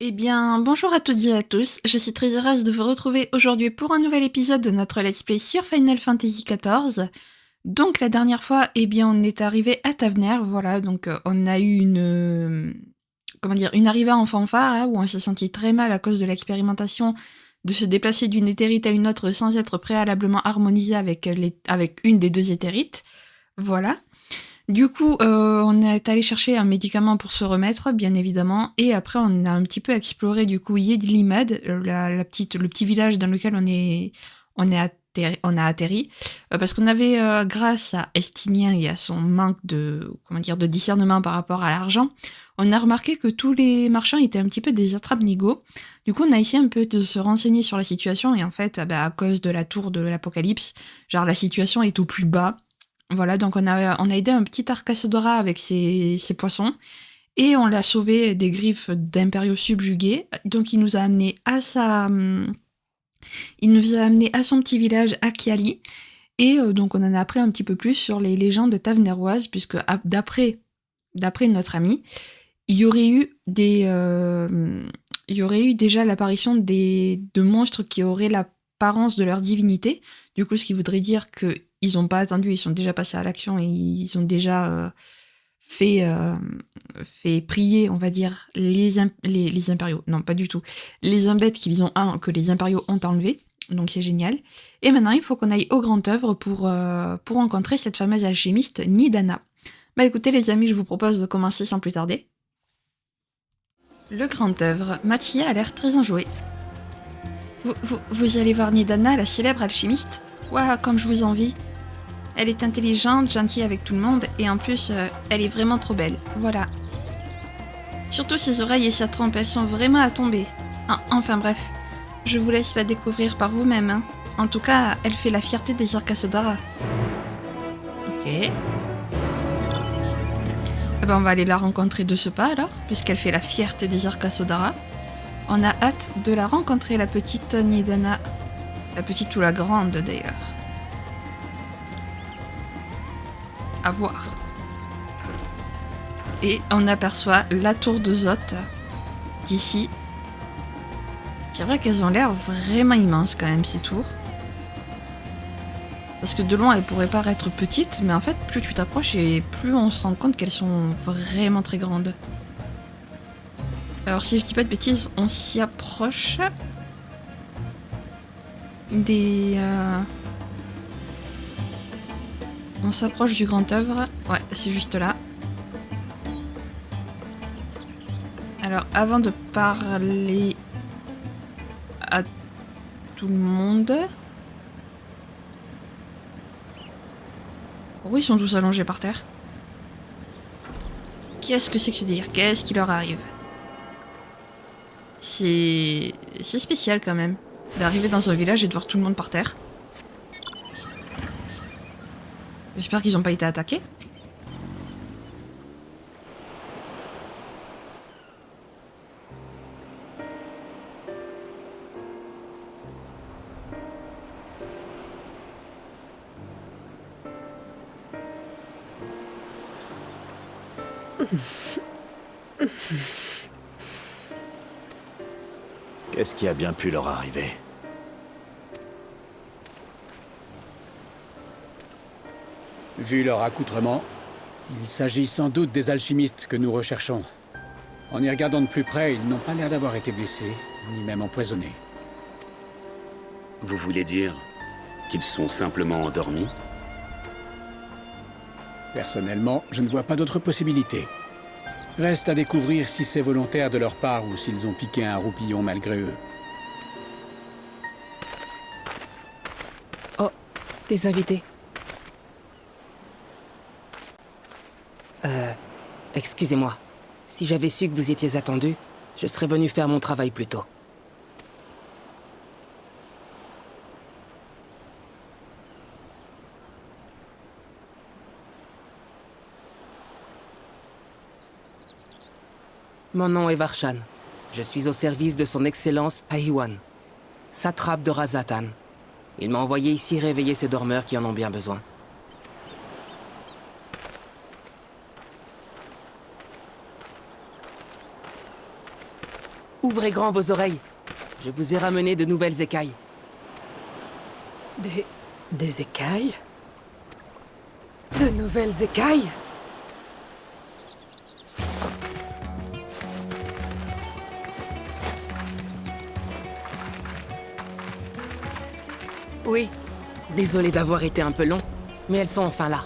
Eh bien, bonjour à toutes et à tous, je suis très heureuse de vous retrouver aujourd'hui pour un nouvel épisode de notre let's play sur Final Fantasy XIV. Donc la dernière fois, eh bien, on est arrivé à Tavener, voilà, donc on a eu une arrivée en fanfare, hein, où on s'est senti très mal à cause de l'expérimentation de se déplacer d'une éthérite à une autre sans être préalablement harmonisé avec une des deux éthérites, voilà. Du coup, on est allé chercher un médicament pour se remettre, bien évidemment, et après on a un petit peu exploré du coup Yedlimad, le petit village dans lequel on a atterri, parce qu'on avait, grâce à Estinien et à son manque de discernement par rapport à l'argent, on a remarqué que tous les marchands étaient un petit peu des attrape-nigauds. Du coup, on a essayé un peu de se renseigner sur la situation, et en fait, à cause de la tour de l'Apocalypse, genre la situation est au plus bas. Voilà, donc on a aidé un petit Arcasodora avec ses poissons, et on l'a sauvé des griffes d'impériaux subjugués. Donc il nous a amené à son petit village à Kiali, et donc on en a appris un petit peu plus sur les légendes taveneroises, puisque d'après notre ami, il y aurait eu déjà l'apparition de monstres qui auraient l'apparence de leur divinité. Du coup, ce qui voudrait dire qu'ils n'ont pas attendu, ils sont déjà passés à l'action et ils ont déjà fait prier, on va dire, les impériaux. Non, pas du tout. Les embêtes que les impériaux ont enlevés. Donc c'est génial. Et maintenant, il faut qu'on aille au Grand Œuvre pour rencontrer cette fameuse alchimiste Nidana. Bah écoutez les amis, je vous propose de commencer sans plus tarder. Le Grand Œuvre. Mathia a l'air très enjoué. Vous y allez voir Nidana, la célèbre alchimiste? Ouah, comme je vous envie. Elle est intelligente, gentille avec tout le monde, et en plus, elle est vraiment trop belle. Voilà. Surtout ses oreilles et sa trompe, elles sont vraiment à tomber. Enfin bref, je vous laisse la découvrir par vous-même, hein. En tout cas, elle fait la fierté des Arcasodara. Ok. Eh ben, on va aller la rencontrer de ce pas alors, puisqu'elle fait la fierté des Arcasodara. On a hâte de la rencontrer, la petite Nidana. La petite ou la grande d'ailleurs. À voir. Et on aperçoit la tour de Zot d'ici. C'est vrai qu'elles ont l'air vraiment immenses quand même, ces tours. Parce que de loin, elles pourraient paraître petites, mais en fait, plus tu t'approches et plus on se rend compte qu'elles sont vraiment très grandes. Alors si je dis pas de bêtises, on s'y approche on s'approche du Grand Œuvre. Ouais, c'est juste là. Alors, avant de parler à tout le monde... Pourquoi ils sont tous allongés par terre? Qu'est-ce que c'est que ce délire? Qu'est-ce qui leur arrive? C'est spécial quand même, d'arriver dans un village et de voir tout le monde par terre. J'espère qu'ils n'ont pas été attaqués. Qu'est-ce qui a bien pu leur arriver? Vu leur accoutrement, il s'agit sans doute des alchimistes que nous recherchons. En y regardant de plus près, ils n'ont pas l'air d'avoir été blessés, ni même empoisonnés. Vous voulez dire qu'ils sont simplement endormis? Personnellement, je ne vois pas d'autre possibilité. Reste à découvrir si c'est volontaire de leur part ou s'ils ont piqué un roupillon malgré eux. Oh, des invités. Excusez-moi. Si j'avais su que vous étiez attendu, je serais venu faire mon travail plus tôt. Mon nom est Varshan. Je suis au service de son Excellence Ahiwan, satrape de Razatan. Il m'a envoyé ici réveiller ces dormeurs qui en ont bien besoin. Ouvrez grand vos oreilles. Je vous ai ramené de nouvelles écailles. Des écailles? De nouvelles écailles? Oui. Désolé d'avoir été un peu long, mais elles sont enfin là.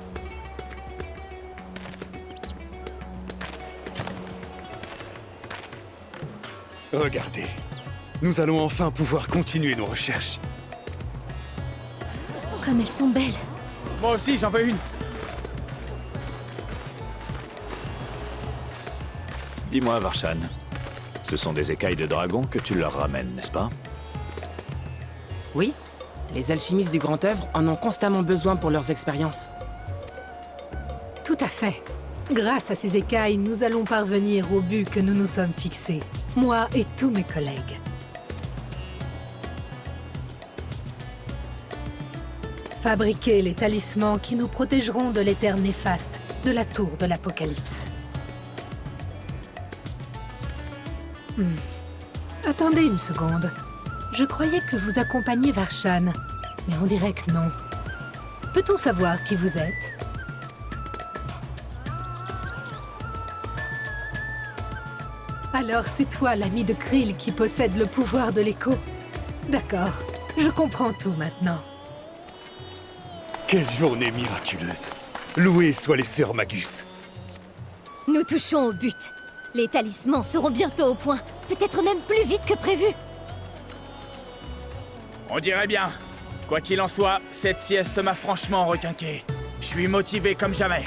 Regardez. Nous allons enfin pouvoir continuer nos recherches. Comme elles sont belles. Moi aussi, j'en veux une. Dis-moi, Varshan, ce sont des écailles de dragon que tu leur ramènes, n'est-ce pas? Oui. Les alchimistes du Grand Œuvre en ont constamment besoin pour leurs expériences. Tout à fait. Grâce à ces écailles, nous allons parvenir au but que nous nous sommes fixés. Moi et tous mes collègues. Fabriquer les talismans qui nous protégeront de l'éther néfaste de la tour de l'Apocalypse. Attendez une seconde. Je croyais que vous accompagniez Varshan, mais on dirait que non. Peut-on savoir qui vous êtes? Alors c'est toi l'ami de Krill qui possède le pouvoir de l'écho. D'accord, je comprends tout maintenant. Quelle journée miraculeuse. Louées soient les sœurs Magus. Nous touchons au but. Les talismans seront bientôt au point. Peut-être même plus vite que prévu. On dirait bien. Quoi qu'il en soit, cette sieste m'a franchement requinqué. Je suis motivé comme jamais.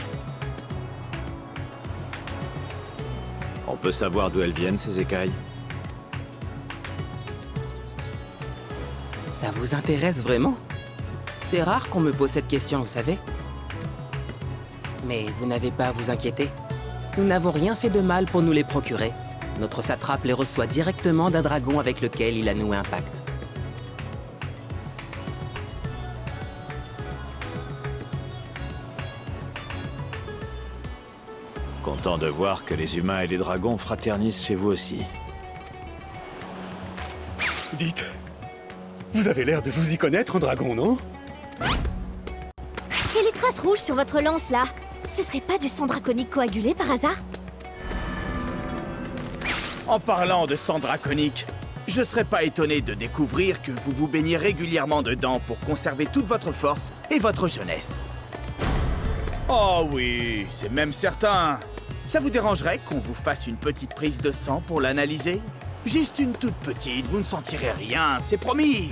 On peut savoir d'où elles viennent, ces écailles? Ça vous intéresse vraiment? C'est rare qu'on me pose cette question, vous savez. Mais vous n'avez pas à vous inquiéter. Nous n'avons rien fait de mal pour nous les procurer. Notre satrape les reçoit directement d'un dragon avec lequel il a noué un pacte. Content de voir que les humains et les dragons fraternisent chez vous aussi. Dites, vous avez l'air de vous y connaître en dragon, non? Et les traces rouges sur votre lance, là? Ce serait pas du sang draconique coagulé, par hasard? En parlant de sang draconique, je serais pas étonné de découvrir que vous vous baignez régulièrement dedans pour conserver toute votre force et votre jeunesse. Oh oui, c'est même certain. Ça vous dérangerait qu'on vous fasse une petite prise de sang pour l'analyser? Juste une toute petite, vous ne sentirez rien, c'est promis.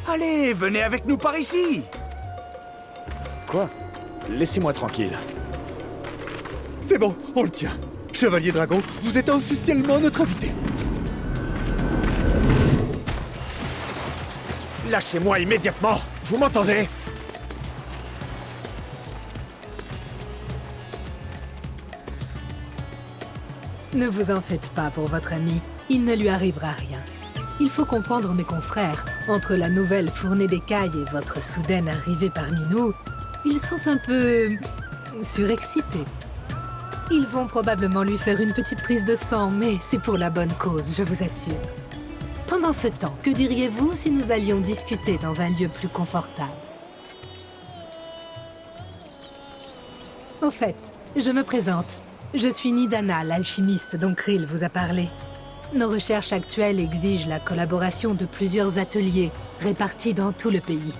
Allez, venez avec nous par ici. Quoi? Laissez-moi tranquille. C'est bon, on le tient. Chevalier Dragon, vous êtes officiellement notre invité. Lâchez-moi immédiatement. Vous m'entendez? Ne vous en faites pas pour votre ami. Il ne lui arrivera rien. Il faut comprendre mes confrères. Entre la nouvelle fournée d'écailles et votre soudaine arrivée parmi nous, ils sont un peu surexcités. Ils vont probablement lui faire une petite prise de sang, mais c'est pour la bonne cause, je vous assure. Pendant ce temps, que diriez-vous si nous allions discuter dans un lieu plus confortable? Au fait, je me présente. Je suis Nidana, l'alchimiste dont Krill vous a parlé. Nos recherches actuelles exigent la collaboration de plusieurs ateliers répartis dans tout le pays.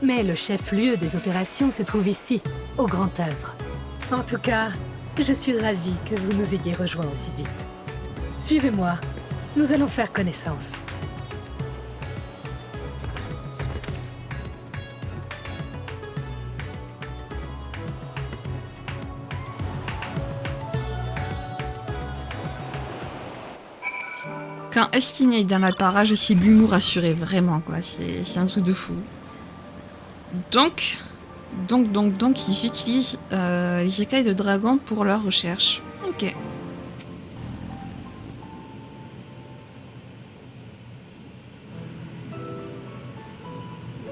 Mais le chef-lieu des opérations se trouve ici, au Grand Œuvre. En tout cas, je suis ravie que vous nous ayez rejoints aussi vite. Suivez-moi, nous allons faire connaissance. Quand Estin est dans la parage, c'est l'humour assuré, vraiment, quoi. C'est un truc de fou. Donc, ils utilisent les écailles de dragon pour leur recherche. Ok.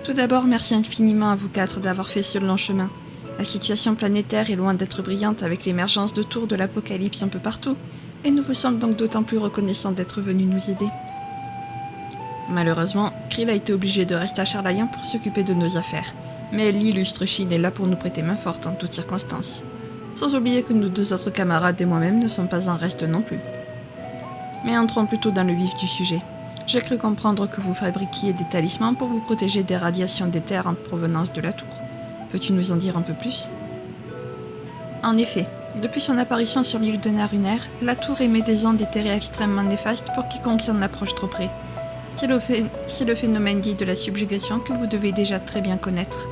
Tout d'abord, merci infiniment à vous quatre d'avoir fait ce long chemin. La situation planétaire est loin d'être brillante avec l'émergence de tours de l'Apocalypse un peu partout. et nous vous sommes donc d'autant plus reconnaissants d'être venus nous aider. Malheureusement, Krill a été obligé de rester à Charlayan pour s'occuper de nos affaires, mais l'illustre Shin est là pour nous prêter main forte en toutes circonstances. Sans oublier que nos 2 autres camarades et moi-même ne sommes pas en reste non plus. Mais entrons plutôt dans le vif du sujet. J'ai cru comprendre que vous fabriquiez des talismans pour vous protéger des radiations d'éther en provenance de la tour. Peux-tu nous en dire un peu plus ? En effet, depuis son apparition sur l'île de Narunair, la tour émet des ondes éthérées extrêmement néfastes pour quiconque s'en approche trop près. C'est le phénomène dit de la subjugation que vous devez déjà très bien connaître.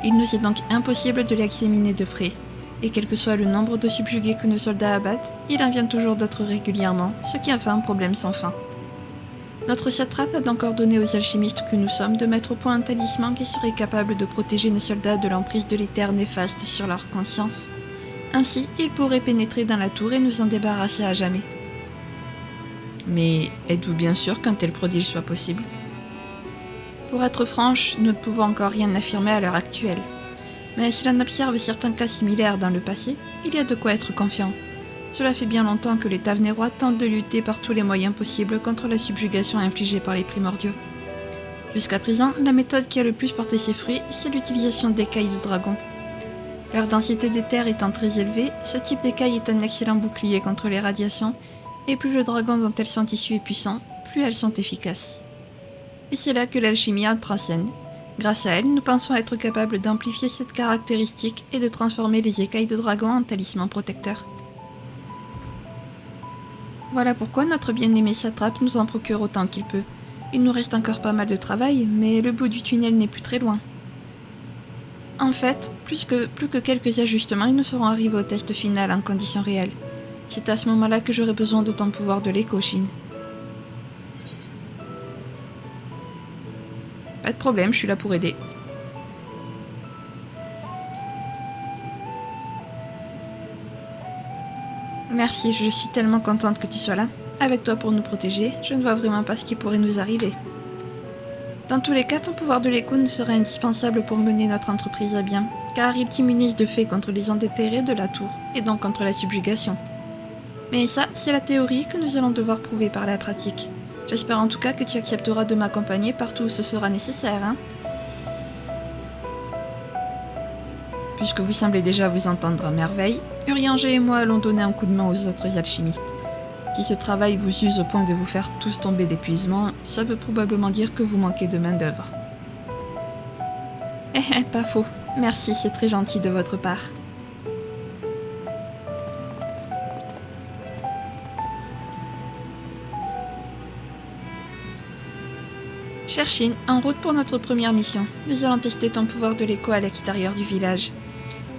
Il nous est donc impossible de l'examiner de près, et quel que soit le nombre de subjugués que nos soldats abattent, il en vient toujours d'autres régulièrement, ce qui en fait un problème sans fin. Notre satrape a donc ordonné aux alchimistes que nous sommes de mettre au point un talisman qui serait capable de protéger nos soldats de l'emprise de l'éther néfaste sur leur conscience. Ainsi, ils pourraient pénétrer dans la tour et nous en débarrasser à jamais. Mais êtes-vous bien sûr qu'un tel prodige soit possible ? Pour être franche, nous ne pouvons encore rien affirmer à l'heure actuelle. Mais si l'on observe certains cas similaires dans le passé, il y a de quoi être confiant. Cela fait bien longtemps que les Tavnérois tentent de lutter par tous les moyens possibles contre la subjugation infligée par les primordiaux. Jusqu'à présent, la méthode qui a le plus porté ses fruits, c'est l'utilisation d'écailles de dragon. Leur densité d'éther étant très élevée, ce type d'écaille est un excellent bouclier contre les radiations, et plus le dragon dont elles sont issues est puissant, plus elles sont efficaces. Et c'est là que l'alchimie entre en scène. Grâce à elle, nous pensons être capables d'amplifier cette caractéristique et de transformer les écailles de dragon en talismans protecteurs. Voilà pourquoi notre bien-aimé satrape nous en procure autant qu'il peut. Il nous reste encore pas mal de travail, mais le bout du tunnel n'est plus très loin. En fait, plus que quelques ajustements et nous serons arrivés au test final en conditions réelles. C'est à ce moment-là que j'aurai besoin de ton pouvoir de l'écho, Shin. Pas de problème, je suis là pour aider. Merci, je suis tellement contente que tu sois là. Avec toi pour nous protéger, je ne vois vraiment pas ce qui pourrait nous arriver. Dans tous les cas, ton pouvoir de l'écho nous sera indispensable pour mener notre entreprise à bien, car il t'immunise de fait contre les ondes éthérées de la tour, et donc contre la subjugation. Mais ça, c'est la théorie que nous allons devoir prouver par la pratique. J'espère en tout cas que tu accepteras de m'accompagner partout où ce sera nécessaire, hein. Puisque vous semblez déjà vous entendre à merveille, Urianger et moi allons donner un coup de main aux autres alchimistes. Si ce travail vous use au point de vous faire tous tomber d'épuisement, ça veut probablement dire que vous manquez de main-d'œuvre. Pas faux. Merci, c'est très gentil de votre part. Cher Shin, en route pour notre première mission. Nous allons tester ton pouvoir de l'écho à l'extérieur du village.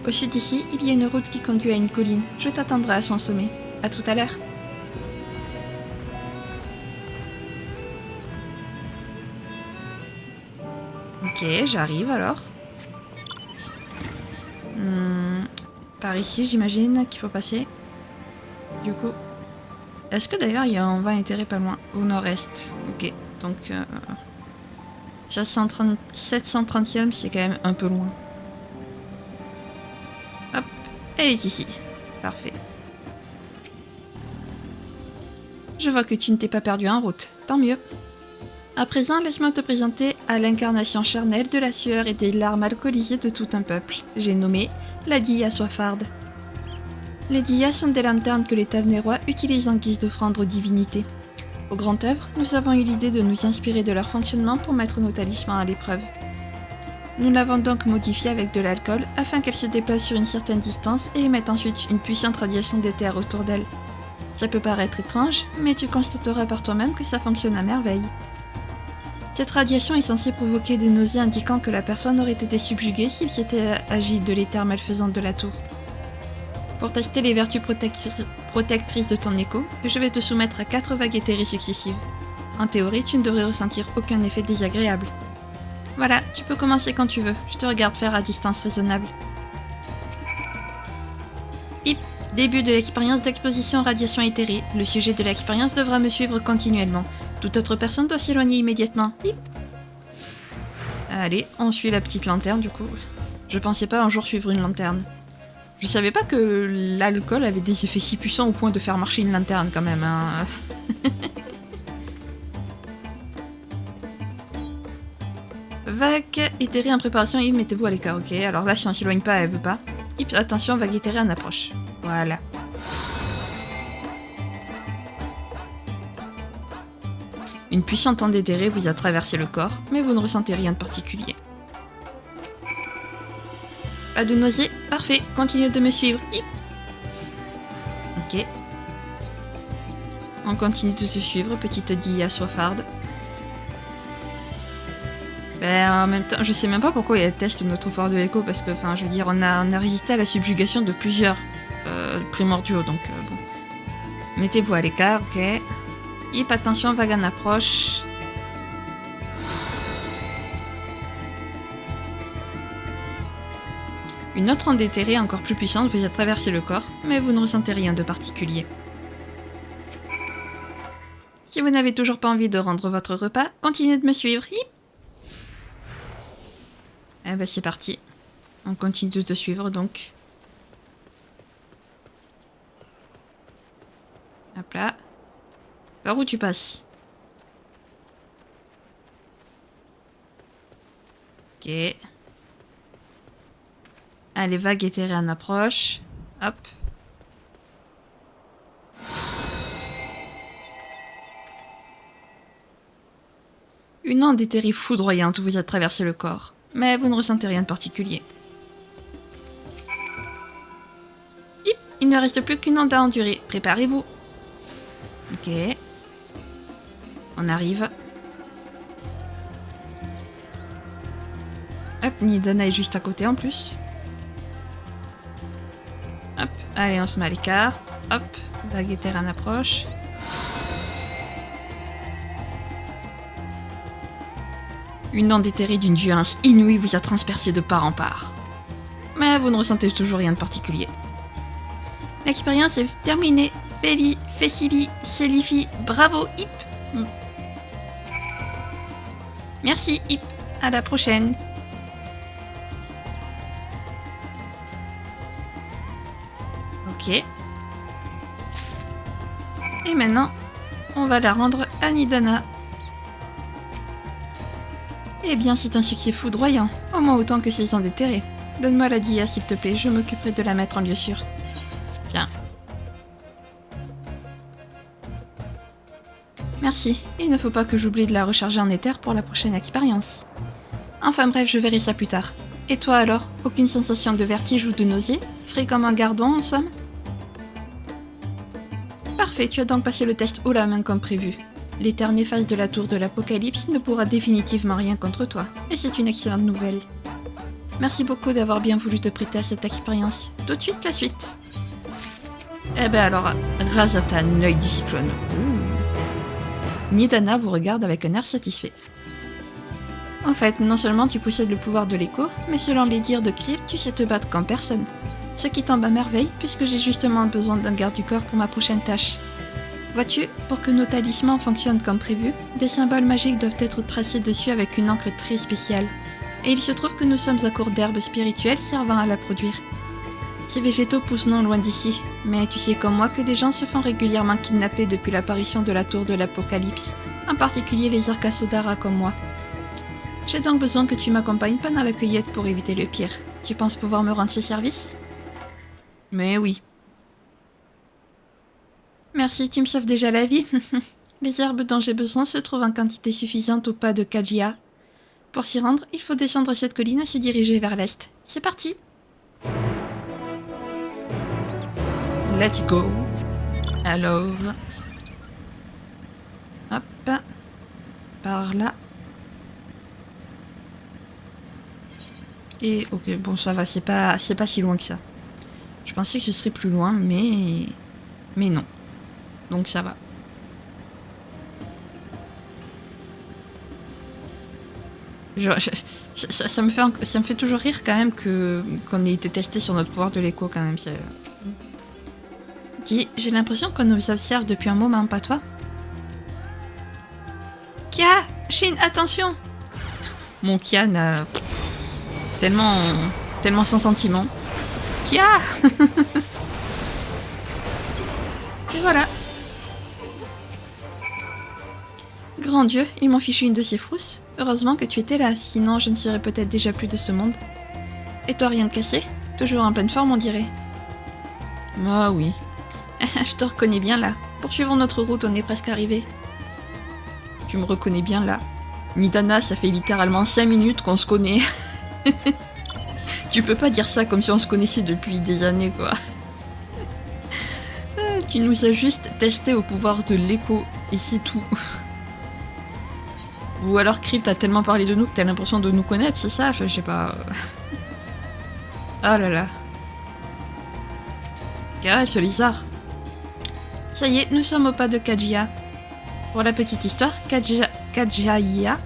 Au sud d'ici, il y a une route qui conduit à une colline. Je t'attendrai à son sommet. À tout à l'heure. Ok, j'arrive alors. Par ici, j'imagine qu'il faut passer. Du coup, est-ce que d'ailleurs il y a un vent éthéré pas loin? Au nord-est. Ok, donc 730e, c'est quand même un peu loin. Hop, elle est ici. Parfait. Je vois que tu ne t'es pas perdu en route. Tant mieux. À présent, laisse-moi te présenter à l'incarnation charnelle de la sueur et des larmes alcoolisées de tout un peuple. J'ai nommé la Dia soifarde. Les Diyas sont des lanternes que les Tavnérois utilisent en guise d'offrande aux divinités. Au grand œuvre, nous avons eu l'idée de nous inspirer de leur fonctionnement pour mettre nos talismans à l'épreuve. Nous l'avons donc modifiée avec de l'alcool afin qu'elle se déplace sur une certaine distance et émette ensuite une puissante radiation d'éther autour d'elle. Ça peut paraître étrange, mais tu constateras par toi-même que ça fonctionne à merveille. Cette radiation est censée provoquer des nausées indiquant que la personne aurait été subjuguée s'il s'était agi de l'éther malfaisante de la tour. Pour tester les vertus protectrices de ton écho, je vais te soumettre à 4 vagues éthérées successives. En théorie, tu ne devrais ressentir aucun effet désagréable. Voilà, tu peux commencer quand tu veux, je te regarde faire à distance raisonnable. Hip, début de l'expérience d'exposition radiation éthérée. Le sujet de l'expérience devra me suivre continuellement. Toute autre personne doit s'éloigner immédiatement. Hip. Allez, on suit la petite lanterne du coup. Je pensais pas un jour suivre une lanterne. Je savais pas que l'alcool avait des effets si puissants au point de faire marcher une lanterne quand même. Hein. Vague éthérée en préparation, et mettez-vous à l'écart, ok. Alors là, si on s'éloigne pas, elle veut pas. Hips, attention, vague éthérée en approche. Voilà. Une puissante onde éthérée vous a traversé le corps, mais vous ne ressentez rien de particulier. Pas de nausée, parfait, continuez de me suivre. Hip. Ok. On continue de se suivre, petite Dia soifarde. Ben, en même temps, je sais même pas pourquoi il teste notre pouvoir de l'écho, parce que, enfin, je veux dire, on a résisté à la subjugation de plusieurs primordiaux, donc bon. Mettez-vous à l'écart, ok. Hip, attention, vague en approche. Une autre onde éthérée encore plus puissante vous a traversé le corps, mais vous ne ressentez rien de particulier. Si vous n'avez toujours pas envie de rendre votre repas, continuez de me suivre. Hip. Eh ben c'est parti. On continue de te suivre donc. Hop là. Par où tu passes? Ok. Allez, vague éthérée en approche. Hop. Une onde éthérée foudroyante vous a traversé le corps, mais vous ne ressentez rien de particulier. Hip, il ne reste plus qu'une onde à endurer. Préparez-vous. Ok. On arrive. Hop, Nidana est juste à côté en plus. Hop, allez, on se met à l'écart. Hop, vague éthérée en approche. Une onde éthérée d'une violence inouïe vous a transpercé de part en part. Mais vous ne ressentez toujours rien de particulier. L'expérience est terminée. Féli, Fessili, Célifi, bravo, Hip. Merci, Hip. À la prochaine. Ok. Et maintenant, on va la rendre à Nidana. Eh bien, c'est un succès foudroyant, au moins autant que ses ondes éthérées. Donne-moi la Dia, s'il te plaît, je m'occuperai de la mettre en lieu sûr. Tiens. Merci, il ne faut pas que j'oublie de la recharger en éther pour la prochaine expérience. Enfin bref, je verrai ça plus tard. Et toi alors, aucune sensation de vertige ou de nausée? Frais comme un gardon, en somme? Parfait, tu as donc passé le test haut la main comme prévu. L'éther néfaste de la tour de l'Apocalypse ne pourra définitivement rien contre toi, et c'est une excellente nouvelle. Merci beaucoup d'avoir bien voulu te prêter à cette expérience. Tout de suite, la suite. Eh ben alors, Razatan, l'œil du cyclone. Nidana vous regarde avec un air satisfait. En fait, non seulement tu possèdes le pouvoir de l'écho, mais selon les dires de Krill, tu sais te battre comme personne. Ce qui tombe à merveille, puisque j'ai justement besoin d'un garde du corps pour ma prochaine tâche. Vois-tu, pour que nos talismans fonctionnent comme prévu, des symboles magiques doivent être tracés dessus avec une encre très spéciale. Et il se trouve que nous sommes à court d'herbes spirituelles servant à la produire. Ces végétaux poussent non loin d'ici, mais tu sais comme moi que des gens se font régulièrement kidnapper depuis l'apparition de la tour de l'Apocalypse, en particulier les Arcasodara comme moi. J'ai donc besoin que tu m'accompagnes pendant la cueillette pour éviter le pire. Tu penses pouvoir me rendre ce service? Mais oui. Merci, tu me sauves déjà la vie. Les herbes dont j'ai besoin se trouvent en quantité suffisante au pas de Kajia. Pour s'y rendre, il faut descendre cette colline et se diriger vers l'est. C'est parti! Let's go! Alors... Hop... Par là... Et ok, bon ça va, c'est pas si loin que ça. Je pensais que ce serait plus loin, mais non. Donc ça va. Ça me fait toujours rire quand même qu'on ait été testé sur notre pouvoir de l'écho quand même. Dis, j'ai l'impression qu'on nous observe depuis un moment, pas toi? Kia! Shin, attention! Mon Kia n'a... tellement sans sentiment Katia. Et voilà. Grand Dieu, ils m'ont fichu une de ces frousses. Heureusement que tu étais là, sinon je ne serais peut-être déjà plus de ce monde. Et toi, rien de cassé? Toujours en pleine forme, on dirait. Ah oui. Je te reconnais bien là. Poursuivons notre route, on est presque arrivé. Tu me reconnais bien là. Nidana, ça fait littéralement 5 minutes qu'on se connaît. Tu peux pas dire ça comme si on se connaissait depuis des années, quoi. Tu nous as juste testé au pouvoir de l'écho, et c'est tout. Ou alors Crypt a tellement parlé de nous que t'as l'impression de nous connaître, c'est ça? Je sais pas. Ah là là. Carré, ce lézard. Ça y est, nous sommes au pas de Kajia. Pour la petite histoire, Kajaya,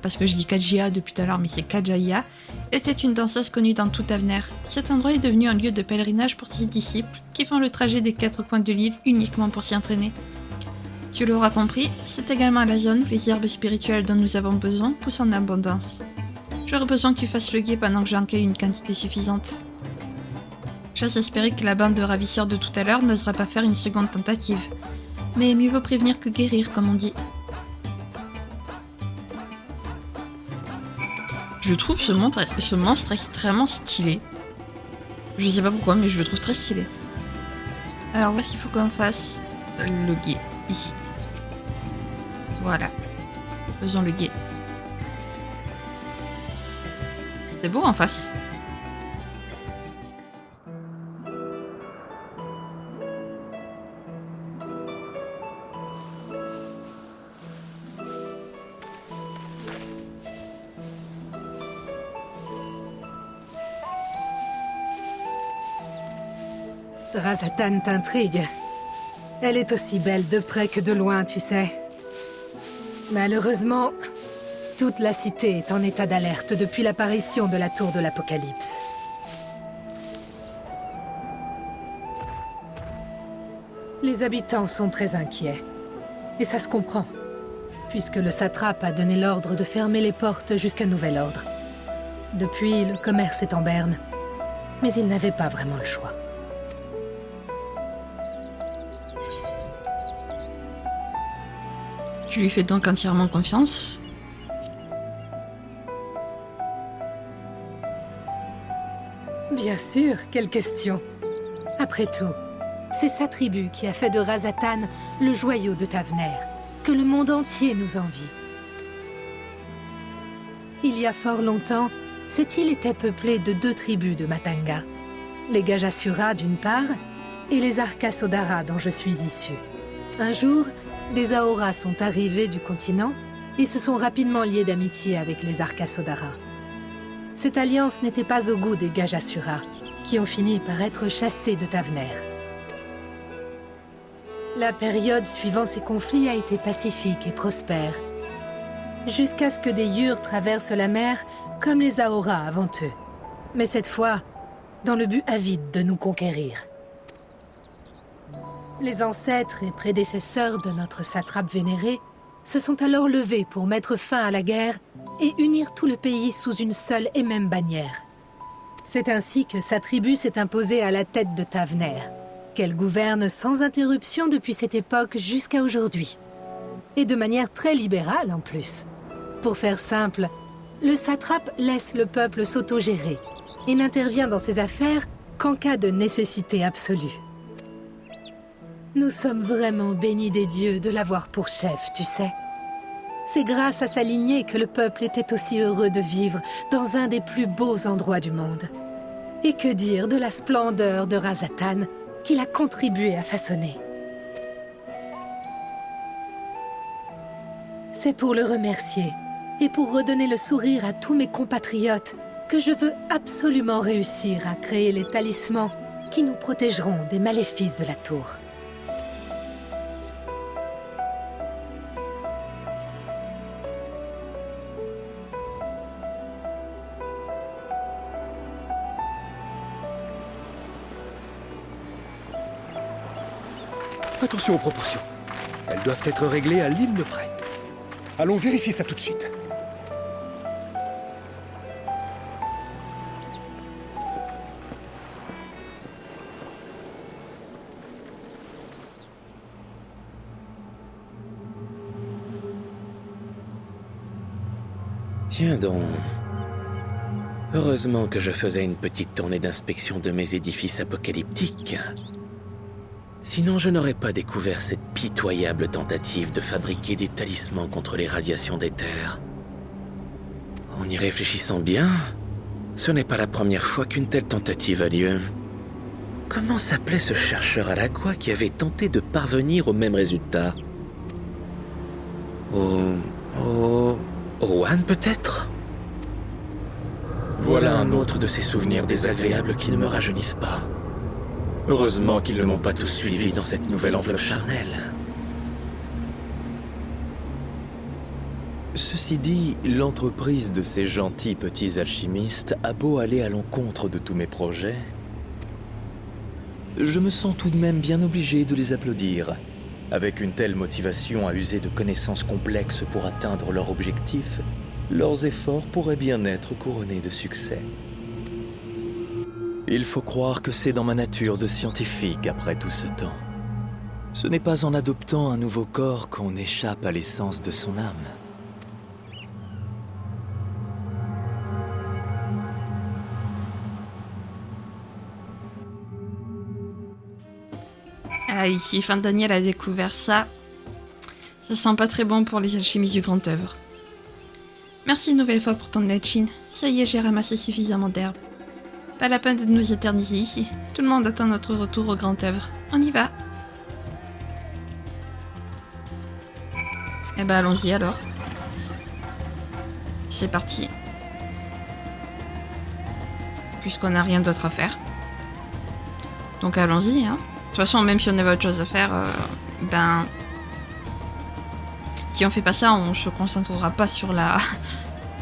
parce que je dis Kajia depuis tout à l'heure, mais c'est Kajaya, était une danseuse connue dans tout Avner. Cet endroit est devenu un lieu de pèlerinage pour ses disciples, qui font le trajet des 4 coins de l'île uniquement pour s'y entraîner. Tu l'auras compris, c'est également la zone où les herbes spirituelles dont nous avons besoin poussent en abondance. J'aurais besoin que tu fasses le guet pendant que j'en cueille une quantité suffisante. J'ose espérer que la bande de ravisseurs de tout à l'heure n'osera pas faire une seconde tentative. Mais mieux vaut prévenir que guérir, comme on dit. Je trouve ce monstre extrêmement stylé. Je sais pas pourquoi, mais je le trouve très stylé. Alors, où est-ce qu'il faut qu'on fasse le guet? Ici. Voilà. Faisons le guet. C'est beau en face. Razatan t'intrigue. Elle est aussi belle de près que de loin, tu sais. Malheureusement, toute la cité est en état d'alerte depuis l'apparition de la tour de l'Apocalypse. Les habitants sont très inquiets. Et ça se comprend, puisque le satrape a donné l'ordre de fermer les portes jusqu'à nouvel ordre. Depuis, le commerce est en berne. Mais il n'avait pas vraiment le choix. Tu lui fais donc entièrement confiance? Bien sûr, quelle question. Après tout, c'est sa tribu qui a fait de Razatan le joyau de Tavner, que le monde entier nous envie. Il y a fort longtemps, cette île était peuplée de 2 tribus de Matanga. Les Gajasura d'une part, et les Arkasodara dont je suis issu. Un jour, des Aoras sont arrivés du continent et se sont rapidement liés d'amitié avec les Arkasodara. Cette alliance n'était pas au goût des Gajasura, qui ont fini par être chassés de Tavner. La période suivant ces conflits a été pacifique et prospère, jusqu'à ce que des Yurs traversent la mer comme les Aoras avant eux. Mais cette fois, dans le but avide de nous conquérir. Les ancêtres et prédécesseurs de notre satrape vénéré se sont alors levés pour mettre fin à la guerre et unir tout le pays sous une seule et même bannière. C'est ainsi que sa tribu s'est imposée à la tête de Tavner, qu'elle gouverne sans interruption depuis cette époque jusqu'à aujourd'hui. Et de manière très libérale en plus. Pour faire simple, le satrape laisse le peuple s'autogérer et n'intervient dans ses affaires qu'en cas de nécessité absolue. Nous sommes vraiment bénis des dieux de l'avoir pour chef, tu sais. C'est grâce à sa lignée que le peuple était aussi heureux de vivre dans un des plus beaux endroits du monde. Et que dire de la splendeur de Razatan qu'il a contribué à façonner. C'est pour le remercier et pour redonner le sourire à tous mes compatriotes que je veux absolument réussir à créer les talismans qui nous protégeront des maléfices de la tour. Attention aux proportions. Elles doivent être réglées à l'hymne près. Allons vérifier ça tout de suite. Tiens donc. Heureusement que je faisais une petite tournée d'inspection de mes édifices apocalyptiques. Sinon, je n'aurais pas découvert cette pitoyable tentative de fabriquer des talismans contre les radiations d'éther. En y réfléchissant bien, ce n'est pas la première fois qu'une telle tentative a lieu. Comment s'appelait ce chercheur à la quoi qui avait tenté de parvenir au même résultat? Owen, peut-être? Voilà un autre de ces souvenirs désagréables qui ne me rajeunissent pas. Heureusement qu'ils ne m'ont pas tous suivi dans cette nouvelle enveloppe charnelle. Ceci dit, l'entreprise de ces gentils petits alchimistes a beau aller à l'encontre de tous mes projets, je me sens tout de même bien obligé de les applaudir. Avec une telle motivation à user de connaissances complexes pour atteindre leur objectif, leurs efforts pourraient bien être couronnés de succès. Il faut croire que c'est dans ma nature de scientifique après tout ce temps. Ce n'est pas en adoptant un nouveau corps qu'on échappe à l'essence de son âme. Ah, ici, Fin Daniel a découvert ça. Ça sent pas très bon pour les alchimistes du grand œuvre. Merci une nouvelle fois pour ton aide, Shin. Ça y est, j'ai ramassé suffisamment d'herbe. Pas la peine de nous éterniser ici. Tout le monde attend notre retour au grand œuvre. On y va. Eh ben, allons-y alors. C'est parti. Puisqu'on n'a rien d'autre à faire. Donc allons-y, hein. De toute façon, même si on avait autre chose à faire, si on fait pas ça, on se concentrera pas sur la...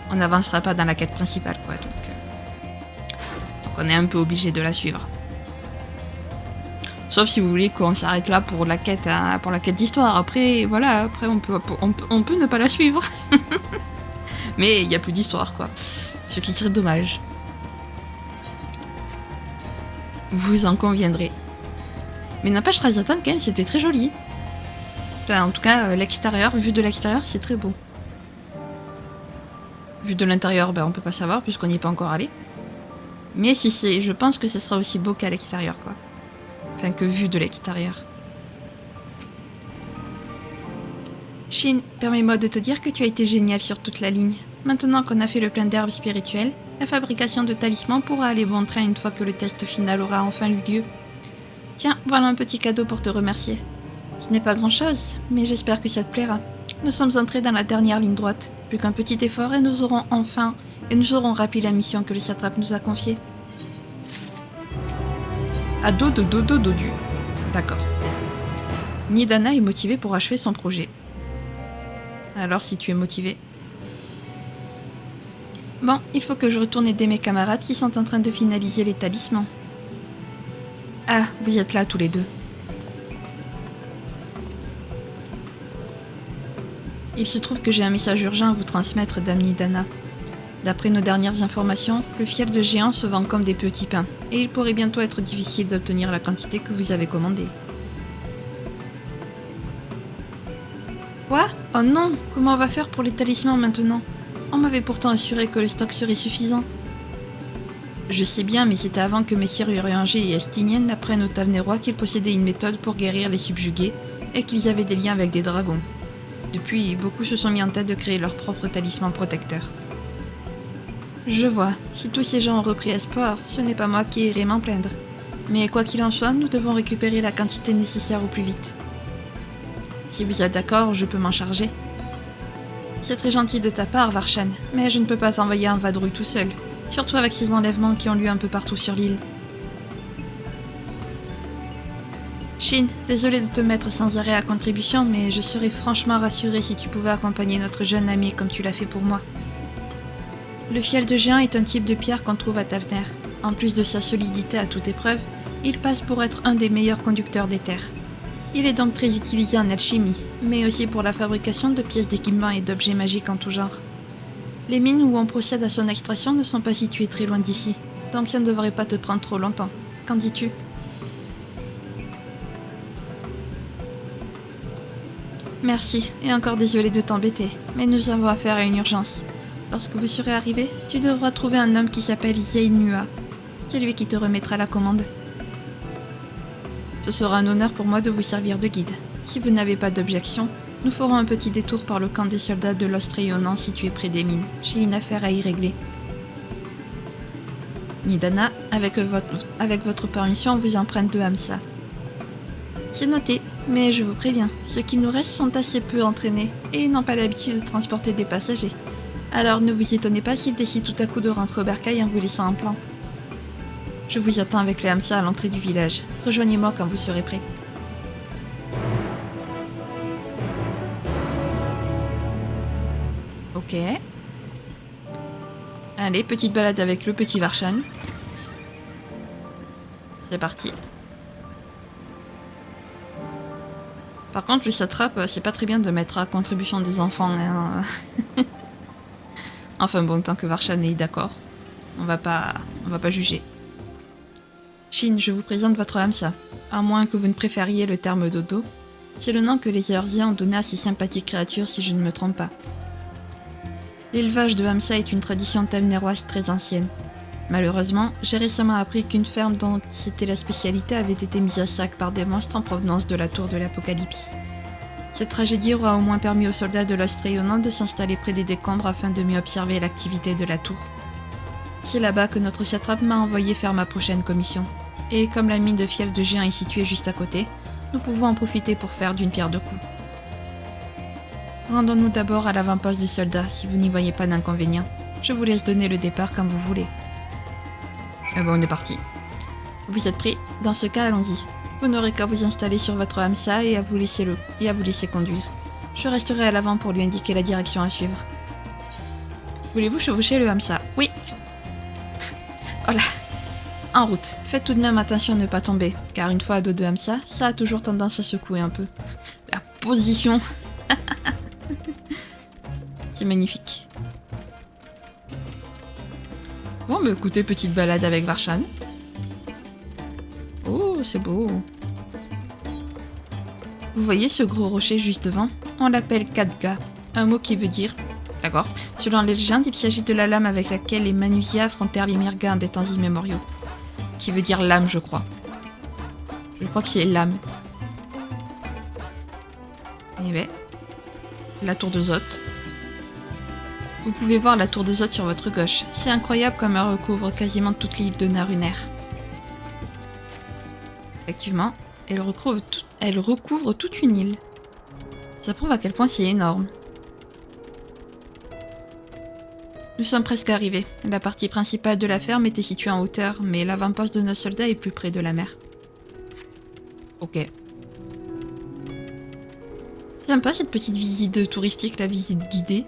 on n'avancera pas dans la quête principale, quoi. Donc on est un peu obligé de la suivre. Sauf si vous voulez qu'on s'arrête là pour la quête, d'histoire. Après, voilà, après on peut ne pas la suivre. Mais il n'y a plus d'histoire, quoi. Ce qui serait dommage. Vous en conviendrez. Mais n'empêche, Razatan, quand même, c'était très joli. Enfin, en tout cas, l'extérieur, vu de l'extérieur, c'est très beau. Vu de l'intérieur, on peut pas savoir, puisqu'on n'y est pas encore allé. Mais si c'est, je pense que ce sera aussi beau qu'à l'extérieur, quoi. Enfin, que vu de l'extérieur. Shin, permets-moi de te dire que tu as été génial sur toute la ligne. Maintenant qu'on a fait le plein d'herbes spirituelles, la fabrication de talismans pourra aller bon train une fois que le test final aura enfin eu lieu. Tiens, voilà un petit cadeau pour te remercier. Ce n'est pas grand-chose, mais j'espère que ça te plaira. Nous sommes entrés dans la dernière ligne droite. Plus qu'un petit effort et nous aurons rempli la mission que le satrape nous a confiée. Ado de dodo dodu. D'accord. Nidana est motivée pour achever son projet. Alors si tu es motivé. Bon, il faut que je retourne aider mes camarades qui sont en train de finaliser les talismans. Ah, vous êtes là tous les deux. Il se trouve que j'ai un message urgent à vous transmettre, Dame Nidana. D'après nos dernières informations, le fiel de géant se vend comme des petits pains, et il pourrait bientôt être difficile d'obtenir la quantité que vous avez commandée. Quoi ? Oh non, comment on va faire pour les talismans maintenant ? On m'avait pourtant assuré que le stock serait suffisant. Je sais bien, mais c'était avant que messire Urianger et Estinien apprennent aux Tavenerois qu'ils possédaient une méthode pour guérir les subjugués, et qu'ils avaient des liens avec des dragons. Depuis, beaucoup se sont mis en tête de créer leur propre talisman protecteur. Je vois, si tous ces gens ont repris espoir, ce n'est pas moi qui irai m'en plaindre. Mais quoi qu'il en soit, nous devons récupérer la quantité nécessaire au plus vite. Si vous êtes d'accord, je peux m'en charger. C'est très gentil de ta part, Varshan, mais je ne peux pas t'envoyer en vadrouille tout seul, surtout avec ces enlèvements qui ont lieu un peu partout sur l'île. Shin, désolé de te mettre sans arrêt à contribution, mais je serais franchement rassurée si tu pouvais accompagner notre jeune ami comme tu l'as fait pour moi. Le fiel de géant est un type de pierre qu'on trouve à Tavener. En plus de sa solidité à toute épreuve, il passe pour être un des meilleurs conducteurs d'éther. Il est donc très utilisé en alchimie, mais aussi pour la fabrication de pièces d'équipement et d'objets magiques en tout genre. Les mines où on procède à son extraction ne sont pas situées très loin d'ici, donc ça ne devrait pas te prendre trop longtemps. Qu'en dis-tu ? Merci, et encore désolé de t'embêter, mais nous avons affaire à une urgence. Lorsque vous serez arrivé, tu devras trouver un homme qui s'appelle Zeinua. C'est lui qui te remettra la commande. Ce sera un honneur pour moi de vous servir de guide. Si vous n'avez pas d'objection, nous ferons un petit détour par le camp des soldats de l'Ostreionan situé près des mines. J'ai une affaire à y régler. Nidana, avec votre permission, on vous emprunte 2 Hamsa. C'est noté, mais je vous préviens, ceux qui nous restent sont assez peu entraînés et n'ont pas l'habitude de transporter des passagers. Alors ne vous étonnez pas s'ils décident tout à coup de rentrer au bercail en vous laissant un plan. Je vous attends avec les Hamsa à l'entrée du village. Rejoignez-moi quand vous serez prêts. Ok. Allez, petite balade avec le petit Varshan. C'est parti. Par contre, le satrape, c'est pas très bien de mettre à contribution des enfants. Hein. Enfin bon, tant que Varshan est d'accord, on va pas juger. Shin, je vous présente votre Hamsa. À moins que vous ne préfériez le terme dodo. C'est le nom que les Eorziens ont donné à ces sympathiques créatures si je ne me trompe pas. L'élevage de Hamsa est une tradition tavnéroise très ancienne. Malheureusement, j'ai récemment appris qu'une ferme dont c'était la spécialité avait été mise à sac par des monstres en provenance de la tour de l'Apocalypse. Cette tragédie aura au moins permis aux soldats de l'Ostreionan de s'installer près des décombres afin de mieux observer l'activité de la tour. C'est là-bas que notre satrape m'a envoyé faire ma prochaine commission. Et comme la mine de fiel de géant est située juste à côté, nous pouvons en profiter pour faire d'une pierre deux coups. Rendons-nous d'abord à l'avant-poste des soldats, si vous n'y voyez pas d'inconvénient. Je vous laisse donner le départ quand vous voulez. Ah bon, on est parti. Vous êtes prêts? Dans ce cas, allons-y. Vous n'aurez qu'à vous installer sur votre Hamsa et à vous laisser conduire. Je resterai à l'avant pour lui indiquer la direction à suivre. Voulez-vous chevaucher le Hamsa? Oui. Voilà. En route. Faites tout de même attention à ne pas tomber, car une fois à dos de Hamsa, ça a toujours tendance à secouer un peu. La position. C'est magnifique. Bon, bah écoutez, petite balade avec Varshan. Oh, c'est beau. Vous voyez ce gros rocher juste devant? On l'appelle Khadga, un mot qui veut dire... D'accord. Selon les légendes, il s'agit de la lame avec laquelle les Manusias affrontèrent les Mirgans des temps immémoriaux. Qui veut dire lame, je crois. Je crois que c'est lame. Eh ben, la tour de Zoth. Vous pouvez voir la tour de Zoth sur votre gauche. C'est incroyable comme elle recouvre quasiment toute l'île de Narunair. Effectivement, elle recouvre toute une île. Ça prouve à quel point c'est énorme. Nous sommes presque arrivés. La partie principale de la ferme était située en hauteur, mais l'avant-poste de nos soldats est plus près de la mer. Ok. Sympa cette petite visite touristique, la visite guidée.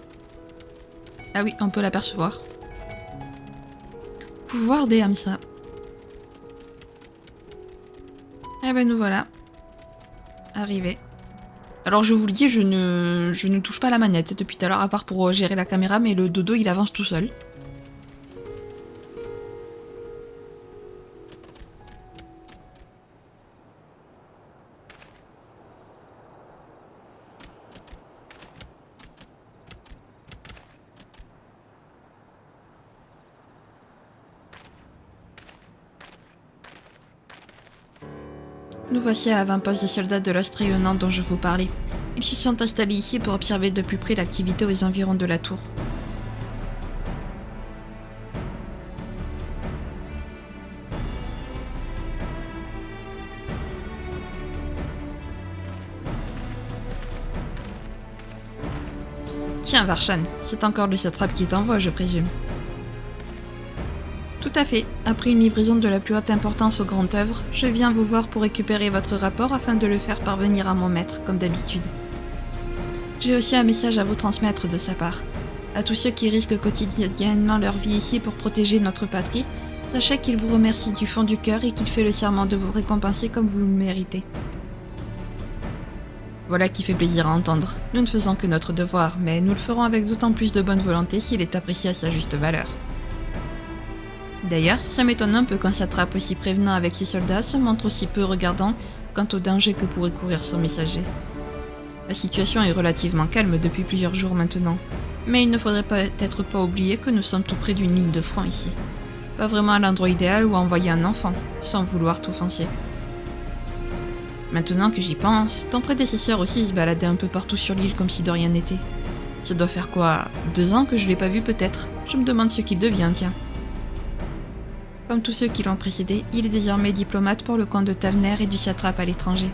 Ah oui, on peut l'apercevoir. Pouvoir des Hamsa. Eh ben nous voilà. Arrivés. Alors je vous le dis, je ne touche pas la manette depuis tout à l'heure, à part pour gérer la caméra, mais le dodo il avance tout seul. Nous voici à l'avant-poste des soldats de l'Ostreionan dont je vous parlais. Ils se sont installés ici pour observer de plus près l'activité aux environs de la tour. Tiens, Varshan, c'est encore le satrape qui t'envoie, je présume. Tout à fait. Après une livraison de la plus haute importance aux grandes œuvres, je viens vous voir pour récupérer votre rapport afin de le faire parvenir à mon maître, comme d'habitude. J'ai aussi un message à vous transmettre de sa part. À tous ceux qui risquent quotidiennement leur vie ici pour protéger notre patrie, sachez qu'il vous remercie du fond du cœur et qu'il fait le serment de vous récompenser comme vous le méritez. Voilà qui fait plaisir à entendre. Nous ne faisons que notre devoir, mais nous le ferons avec d'autant plus de bonne volonté s'il est apprécié à sa juste valeur. D'ailleurs, ça m'étonne un peu qu'un satrape aussi prévenant avec ses soldats se montre aussi peu regardant quant au danger que pourrait courir son messager. La situation est relativement calme depuis plusieurs jours maintenant, Mais il ne faudrait peut-être pas oublier que nous sommes tout près d'une ligne de front ici. Pas vraiment à l'endroit idéal où envoyer un enfant, sans vouloir t'offenser. Maintenant que j'y pense, ton prédécesseur aussi se baladait un peu partout sur l'île comme si de rien n'était. Ça doit faire quoi, 2 ans que je l'ai pas vu peut-être? Je me demande ce qu'il devient, tiens. Comme tous ceux qui l'ont précédé, il est désormais diplomate pour le camp de Tavener et du satrape à l'étranger.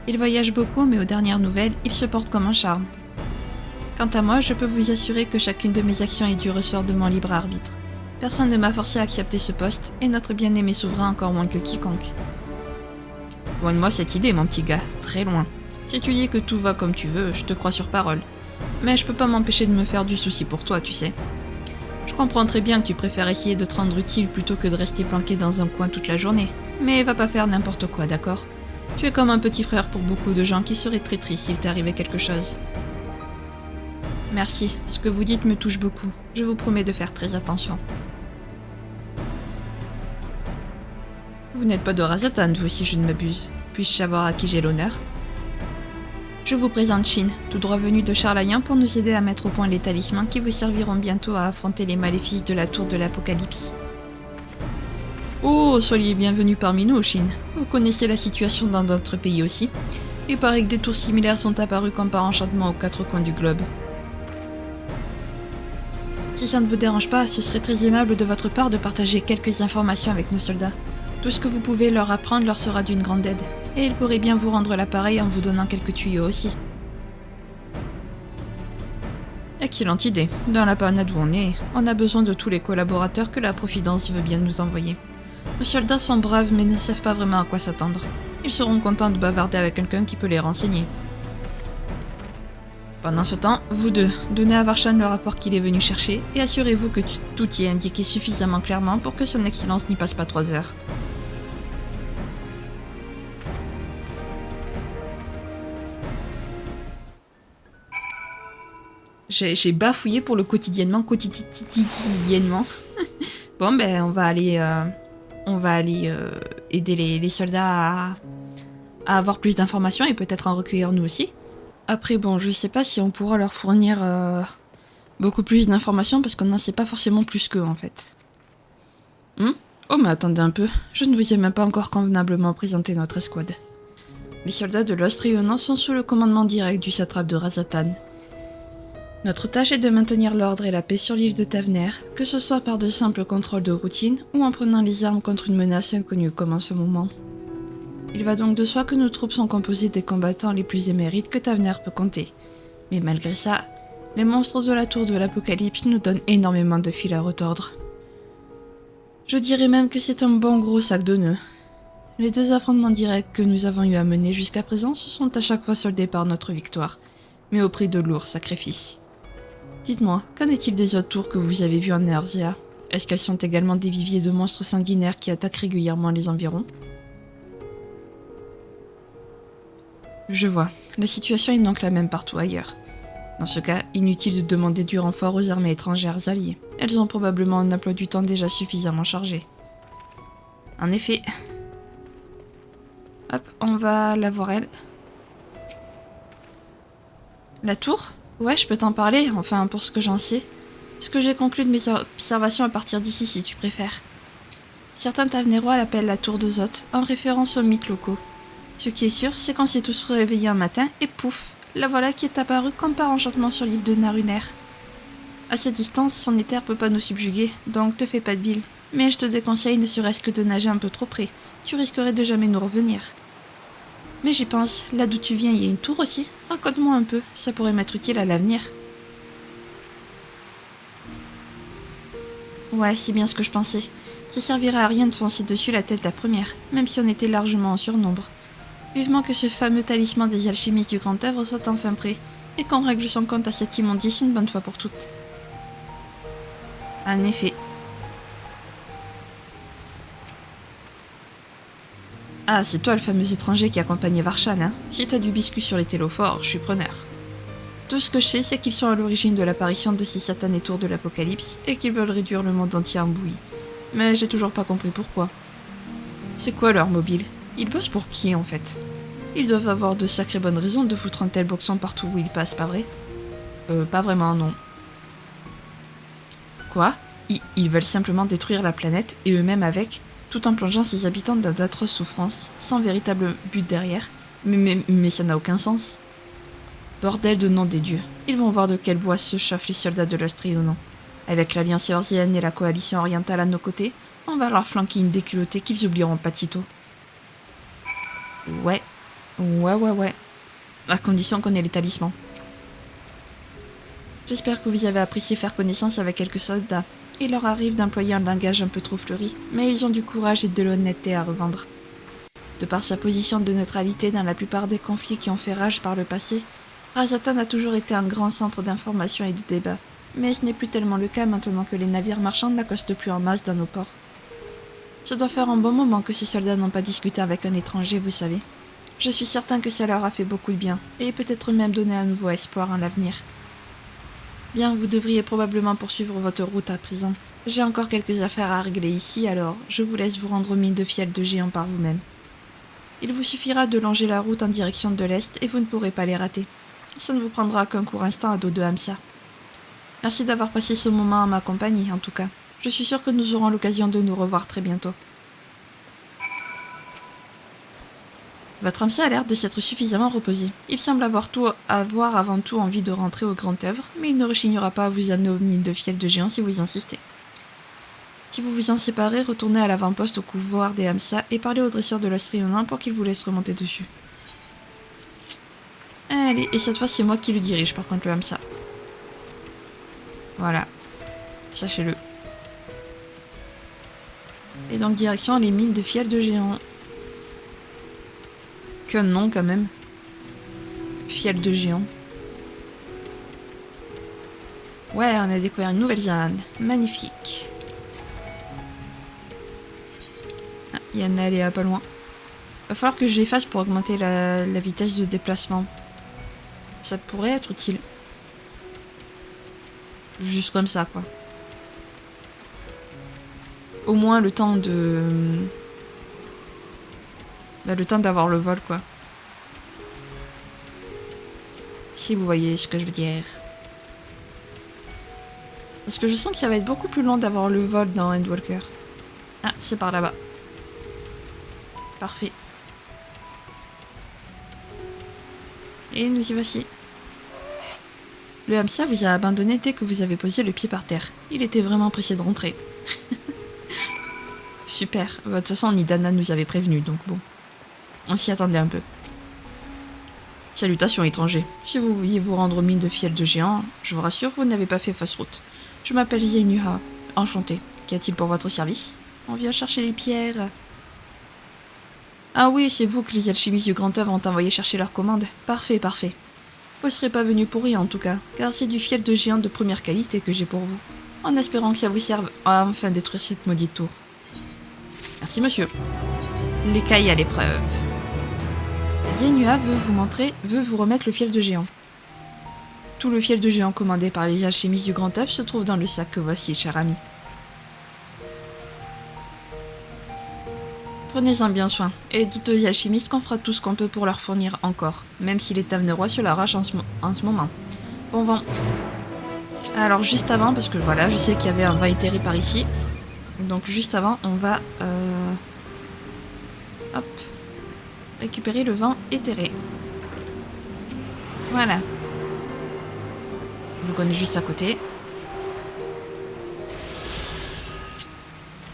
Il voyage beaucoup, mais aux dernières nouvelles, il se porte comme un charme. Quant à moi, je peux vous assurer que chacune de mes actions est du ressort de mon libre arbitre. Personne ne m'a forcé à accepter ce poste, et notre bien-aimé souverain encore moins que quiconque. Loin de moi cette idée, mon petit gars, très loin. Si tu dis que tout va comme tu veux, je te crois sur parole. Mais je peux pas m'empêcher de me faire du souci pour toi, tu sais. Je comprends très bien que tu préfères essayer de te rendre utile plutôt que de rester planqué dans un coin toute la journée. Mais va pas faire n'importe quoi, d'accord? Tu es comme un petit frère pour beaucoup de gens qui seraient très tristes s'il t'arrivait quelque chose. Merci, ce que vous dites me touche beaucoup. Je vous promets de faire très attention. Vous n'êtes pas de Razatan, vous, si je ne m'abuse. Puis-je savoir à qui j'ai l'honneur? Je vous présente Shin, tout droit venu de Charlayan pour nous aider à mettre au point les talismans qui vous serviront bientôt à affronter les maléfices de la tour de l'Apocalypse. Oh, soyez bienvenus parmi nous, Shin. Vous connaissez la situation dans d'autres pays aussi. Il paraît que des tours similaires sont apparues comme par enchantement aux 4 coins du globe. Si ça ne vous dérange pas, ce serait très aimable de votre part de partager quelques informations avec nos soldats. Tout ce que vous pouvez leur apprendre leur sera d'une grande aide. Et ils pourraient bien vous rendre l'appareil en vous donnant quelques tuyaux aussi. Excellente idée. Dans la panade où on a besoin de tous les collaborateurs que la Providence veut bien nous envoyer. Nos soldats sont braves mais ne savent pas vraiment à quoi s'attendre. Ils seront contents de bavarder avec quelqu'un qui peut les renseigner. Pendant ce temps, vous deux, donnez à Varshan le rapport qu'il est venu chercher et assurez-vous que tout y est indiqué suffisamment clairement pour que son excellence n'y passe pas 3 heures. J'ai bafouillé pour le quotidiennement. Bon, ben, on va aller aider les soldats à avoir plus d'informations et peut-être en recueillir nous aussi. Après, bon, je sais pas si on pourra leur fournir beaucoup plus d'informations parce qu'on n'en sait pas forcément plus qu'eux, en fait. Oh, mais attendez un peu. Je ne vous ai même pas encore convenablement présenté notre escouade. Les soldats de l'Ost Rayonnant sont sous le commandement direct du satrape de Razatan. Notre tâche est de maintenir l'ordre et la paix sur l'île de Tavener, que ce soit par de simples contrôles de routine ou en prenant les armes contre une menace inconnue comme en ce moment. Il va donc de soi que nos troupes sont composées des combattants les plus émérites que Tavener peut compter. Mais malgré ça, les monstres de la tour de l'Apocalypse nous donnent énormément de fil à retordre. Je dirais même que c'est un bon gros sac de nœuds. Les 2 affrontements directs que nous avons eu à mener jusqu'à présent se sont à chaque fois soldés par notre victoire, mais au prix de lourds sacrifices. Dites-moi, qu'en est-il des autres tours que vous avez vues en Erzea? Est-ce qu'elles sont également des viviers de monstres sanguinaires qui attaquent régulièrement les environs? Je vois, la situation est donc la même partout ailleurs. Dans ce cas, inutile de demander du renfort aux armées étrangères alliées. Elles ont probablement un emploi du temps déjà suffisamment chargé. En effet. Hop, on va la voir elle. La tour ? Ouais, je peux t'en parler, enfin pour ce que j'en sais. Ce que j'ai conclu de mes observations à partir d'ici si tu préfères. Certains Tavenerois l'appellent la tour de Zot, en référence aux mythes locaux. Ce qui est sûr, c'est qu'on s'est tous réveillés un matin et pouf, la voilà qui est apparue comme par enchantement sur l'île de Naruner. À cette distance, son éther peut pas nous subjuguer, donc te fais pas de bile. Mais je te déconseille ne serait-ce que de nager un peu trop près, tu risquerais de jamais nous revenir. Mais j'y pense, là d'où tu viens, il y a une tour aussi. Raconte-moi un peu, ça pourrait m'être utile à l'avenir. Ouais, c'est bien ce que je pensais. Ça servirait à rien de foncer dessus la tête la première, même si on était largement en surnombre. Vivement que ce fameux talisman des alchimistes du Grand Œuvre soit enfin prêt, et qu'on règle son compte à cette immondice une bonne fois pour toutes. En effet. Ah, c'est toi le fameux étranger qui accompagnait Varshan, hein? Si t'as du biscuit sur les télophores, je suis preneur. Tout ce que je sais, c'est qu'ils sont à l'origine de l'apparition de ces satanés tours de l'Apocalypse, et qu'ils veulent réduire le monde entier en bouillie. Mais j'ai toujours pas compris pourquoi. C'est quoi leur mobile? Ils bossent pour qui, en fait? Ils doivent avoir de sacrées bonnes raisons de foutre un tel boxon partout où ils passent, pas vrai? Pas vraiment, non. Quoi? Ils veulent simplement détruire la planète, et eux-mêmes avec, tout en plongeant ses habitants dans d'atroces souffrances, sans véritable but derrière. Mais ça n'a aucun sens. Bordel de nom des dieux. Ils vont voir de quel bois se chauffent les soldats de l'Ostrionon. Avec l'Alliance Eorzienne et la coalition orientale à nos côtés, on va leur flanquer une déculottée qu'ils oublieront pas tito. Ouais. À condition qu'on ait les talismans. J'espère que vous avez apprécié faire connaissance avec quelques soldats. Il leur arrive d'employer un langage un peu trop fleuri, mais ils ont du courage et de l'honnêteté à revendre. De par sa position de neutralité dans la plupart des conflits qui ont fait rage par le passé, Rajatan a toujours été un grand centre d'information et de débat. Mais ce n'est plus tellement le cas maintenant que les navires marchands n'accostent plus en masse dans nos ports. Ça doit faire un bon moment que ces soldats n'ont pas discuté avec un étranger, vous savez. Je suis certain que ça leur a fait beaucoup de bien, et peut-être même donné un nouveau espoir en l'avenir. Bien, vous devriez probablement poursuivre votre route à présent. J'ai encore quelques affaires à régler ici, alors je vous laisse vous rendre aux mines de fiel de géant par vous-même. Il vous suffira de longer la route en direction de l'est et vous ne pourrez pas les rater. Ça ne vous prendra qu'un court instant à dos de Hamsia. Merci d'avoir passé ce moment en ma compagnie, en tout cas. Je suis sûre que nous aurons l'occasion de nous revoir très bientôt. Votre Hamsia a l'air de s'être suffisamment reposé. Il semble avoir avant tout envie de rentrer au grand œuvre, mais il ne rechignera pas à vous amener aux mines de fiel de géant si vous insistez. Si vous vous en séparez, retournez à l'avant-poste au couloir des Hamsia et parlez au dresseur de l'Ostrionon pour qu'il vous laisse remonter dessus. Allez, et cette fois c'est moi qui le dirige par contre le Hamsia. Voilà. Sachez-le. Et donc direction les mines de fiel de géant. Que nom quand même. Fiel de géant. Ouais, on a découvert une nouvelle zone. Magnifique. Ah, il y en a allée pas loin. Va falloir que je l'efface pour augmenter la vitesse de déplacement. Ça pourrait être utile. Juste comme ça, quoi. Au moins le temps de... le temps d'avoir le vol, quoi. Si vous voyez ce que je veux dire. Parce que je sens que ça va être beaucoup plus long d'avoir le vol dans Endwalker. Ah, c'est par là-bas. Parfait. Et nous y voici. Le Hamsia vous a abandonné dès que vous avez posé le pied par terre. Il était vraiment pressé de rentrer. Super. De toute façon, Nidana nous avait prévenu, donc bon. On s'y attendait un peu. Salutations, étrangers. Si vous vouliez vous rendre aux mines de fiel de géant, je vous rassure, vous n'avez pas fait fausse route. Je m'appelle Zenuha. Enchanté. Qu'y a-t-il pour votre service? On vient chercher les pierres. Ah oui, c'est vous que les alchimistes du Grand Œuvre ont envoyé chercher leur commande. Parfait, parfait. Vous ne serez pas venu pour rien en tout cas, car c'est du fiel de géant de première qualité que j'ai pour vous, en espérant que ça vous serve à enfin détruire cette maudite tour. Merci monsieur. L'écaille à l'épreuve. Zenuha veut vous remettre le fiel de géant. Tout le fiel de géant commandé par les alchimistes du Grand Œuvre se trouve dans le sac que voici, cher ami. Prenez-en bien soin, et dites aux alchimistes qu'on fera tout ce qu'on peut pour leur fournir encore, même si les tavernerois se l'arrachent en ce moment. Bon vent. Alors juste avant, parce que voilà, je sais qu'il y avait un vin éthéré par ici, donc juste avant, on va hop, récupérer le vin éthéré. Voilà. Vu qu'on est juste à côté.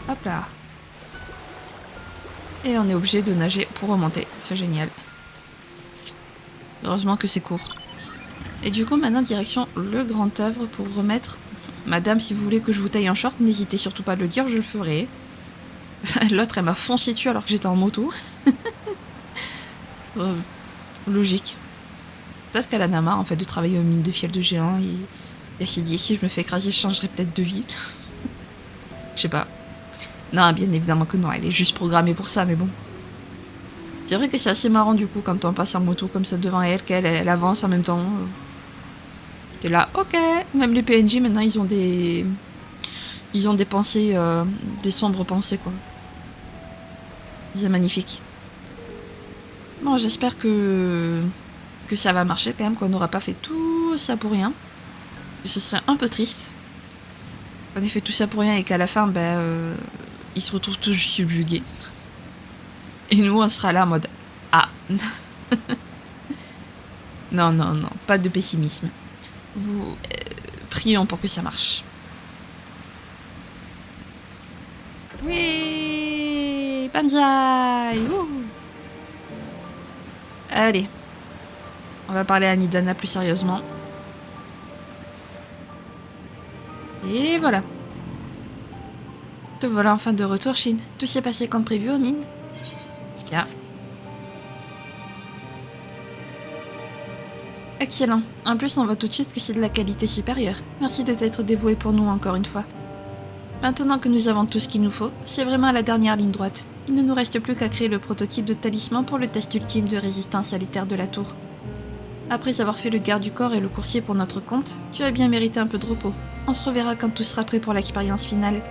Hop là. Et on est obligé de nager pour remonter. C'est génial. Heureusement que c'est court. Et du coup, maintenant, direction le Grand Œuvre pour remettre... Madame, si vous voulez que je vous taille en short, n'hésitez surtout pas à le dire, je le ferai. L'autre, elle m'a foncé dessus alors que j'étais en moto. Logique. Peut-être qu'elle en a marre, en fait, de travailler aux mines de fiel de géant. Et elle s'est dit, si je me fais écraser, je changerai peut-être de vie. Je sais pas. Non, bien évidemment que non, elle est juste programmée pour ça, mais bon. C'est vrai que c'est assez marrant du coup quand on passe en moto comme ça devant elle, qu'elle avance en même temps. T'es là, ok. Même les PNJ maintenant ils ont des pensées, des sombres pensées quoi. C'est magnifique. Bon, j'espère que ça va marcher quand même, qu'on n'aura pas fait tout ça pour rien. Ce serait un peu triste. qu'on ait fait tout ça pour rien et qu'à la fin, ils se retrouvent tous subjugués. Et nous, on sera là en mode « Ah !» Non, pas de pessimisme. Prions pour que ça marche. Oui, Banzai. Allez. On va parler à Nidana plus sérieusement. Et voilà. Te voilà enfin de retour, Shin. Tout s'est passé comme prévu aux mines. Bien. Excellent. En plus, on voit tout de suite que c'est de la qualité supérieure. Merci de t'être dévoué pour nous encore une fois. Maintenant que nous avons tout ce qu'il nous faut, c'est vraiment la dernière ligne droite. Il ne nous reste plus qu'à créer le prototype de talisman pour le test ultime de résistance à l'éther de la tour. Après avoir fait le garde du corps et le coursier pour notre compte, tu as bien mérité un peu de repos. On se reverra quand tout sera prêt pour l'expérience finale.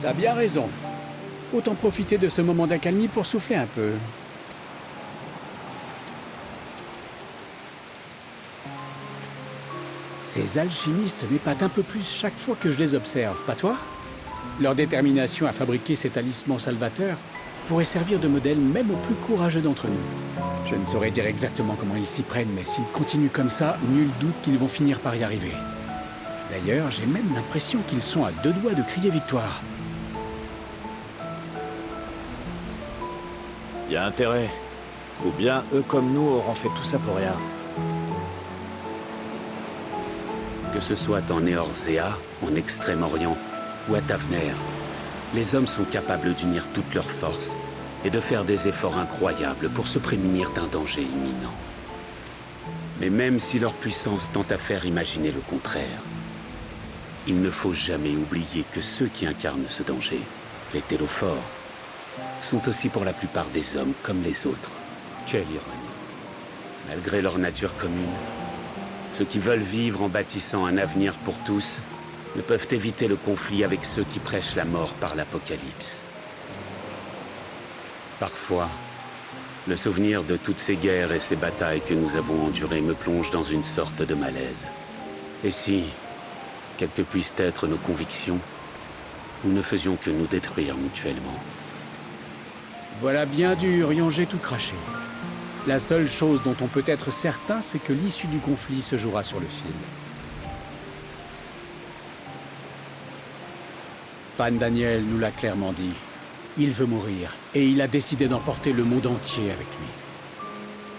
T'as bien raison. Autant profiter de ce moment d'accalmie pour souffler un peu. Ces alchimistes m'épatent un peu plus chaque fois que je les observe, pas toi? Leur détermination à fabriquer ces talismans salvateurs pourrait servir de modèle même aux plus courageux d'entre nous. Je ne saurais dire exactement comment ils s'y prennent, mais s'ils continuent comme ça, nul doute qu'ils vont finir par y arriver. D'ailleurs, j'ai même l'impression qu'ils sont à deux doigts de crier victoire. Il y a intérêt. Ou bien eux comme nous auront fait tout ça pour rien. Que ce soit en Eorzea, en Extrême-Orient ou à Tavner, les hommes sont capables d'unir toutes leurs forces et de faire des efforts incroyables pour se prémunir d'un danger imminent. Mais même si leur puissance tend à faire imaginer le contraire, il ne faut jamais oublier que ceux qui incarnent ce danger, les Télophores, sont aussi pour la plupart des hommes comme les autres. Quelle ironie. Malgré leur nature commune, ceux qui veulent vivre en bâtissant un avenir pour tous ne peuvent éviter le conflit avec ceux qui prêchent la mort par l'Apocalypse. Parfois, le souvenir de toutes ces guerres et ces batailles que nous avons endurées me plonge dans une sorte de malaise. Et si, quelles que puissent être nos convictions, nous ne faisions que nous détruire mutuellement. Voilà bien du Urianger tout craché. La seule chose dont on peut être certain, c'est que l'issue du conflit se jouera sur le fil. Fan Daniel nous l'a clairement dit. Il veut mourir, et il a décidé d'emporter le monde entier avec lui.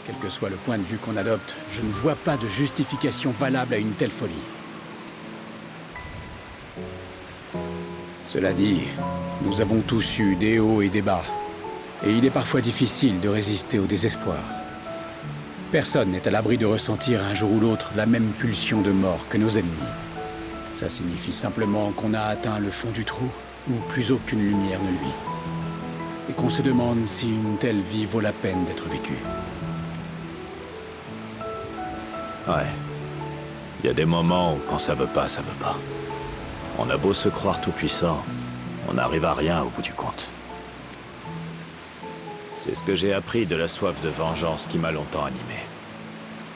Quel que soit le point de vue qu'on adopte, je ne vois pas de justification valable à une telle folie. Cela dit, nous avons tous eu des hauts et des bas. Et il est parfois difficile de résister au désespoir. Personne n'est à l'abri de ressentir un jour ou l'autre la même pulsion de mort que nos ennemis. Ça signifie simplement qu'on a atteint le fond du trou, où plus aucune lumière ne luit. Et qu'on se demande si une telle vie vaut la peine d'être vécue. Ouais. Il y a des moments où quand ça veut pas, ça veut pas. On a beau se croire tout puissant, on n'arrive à rien au bout du compte. C'est ce que j'ai appris de la soif de vengeance qui m'a longtemps animé.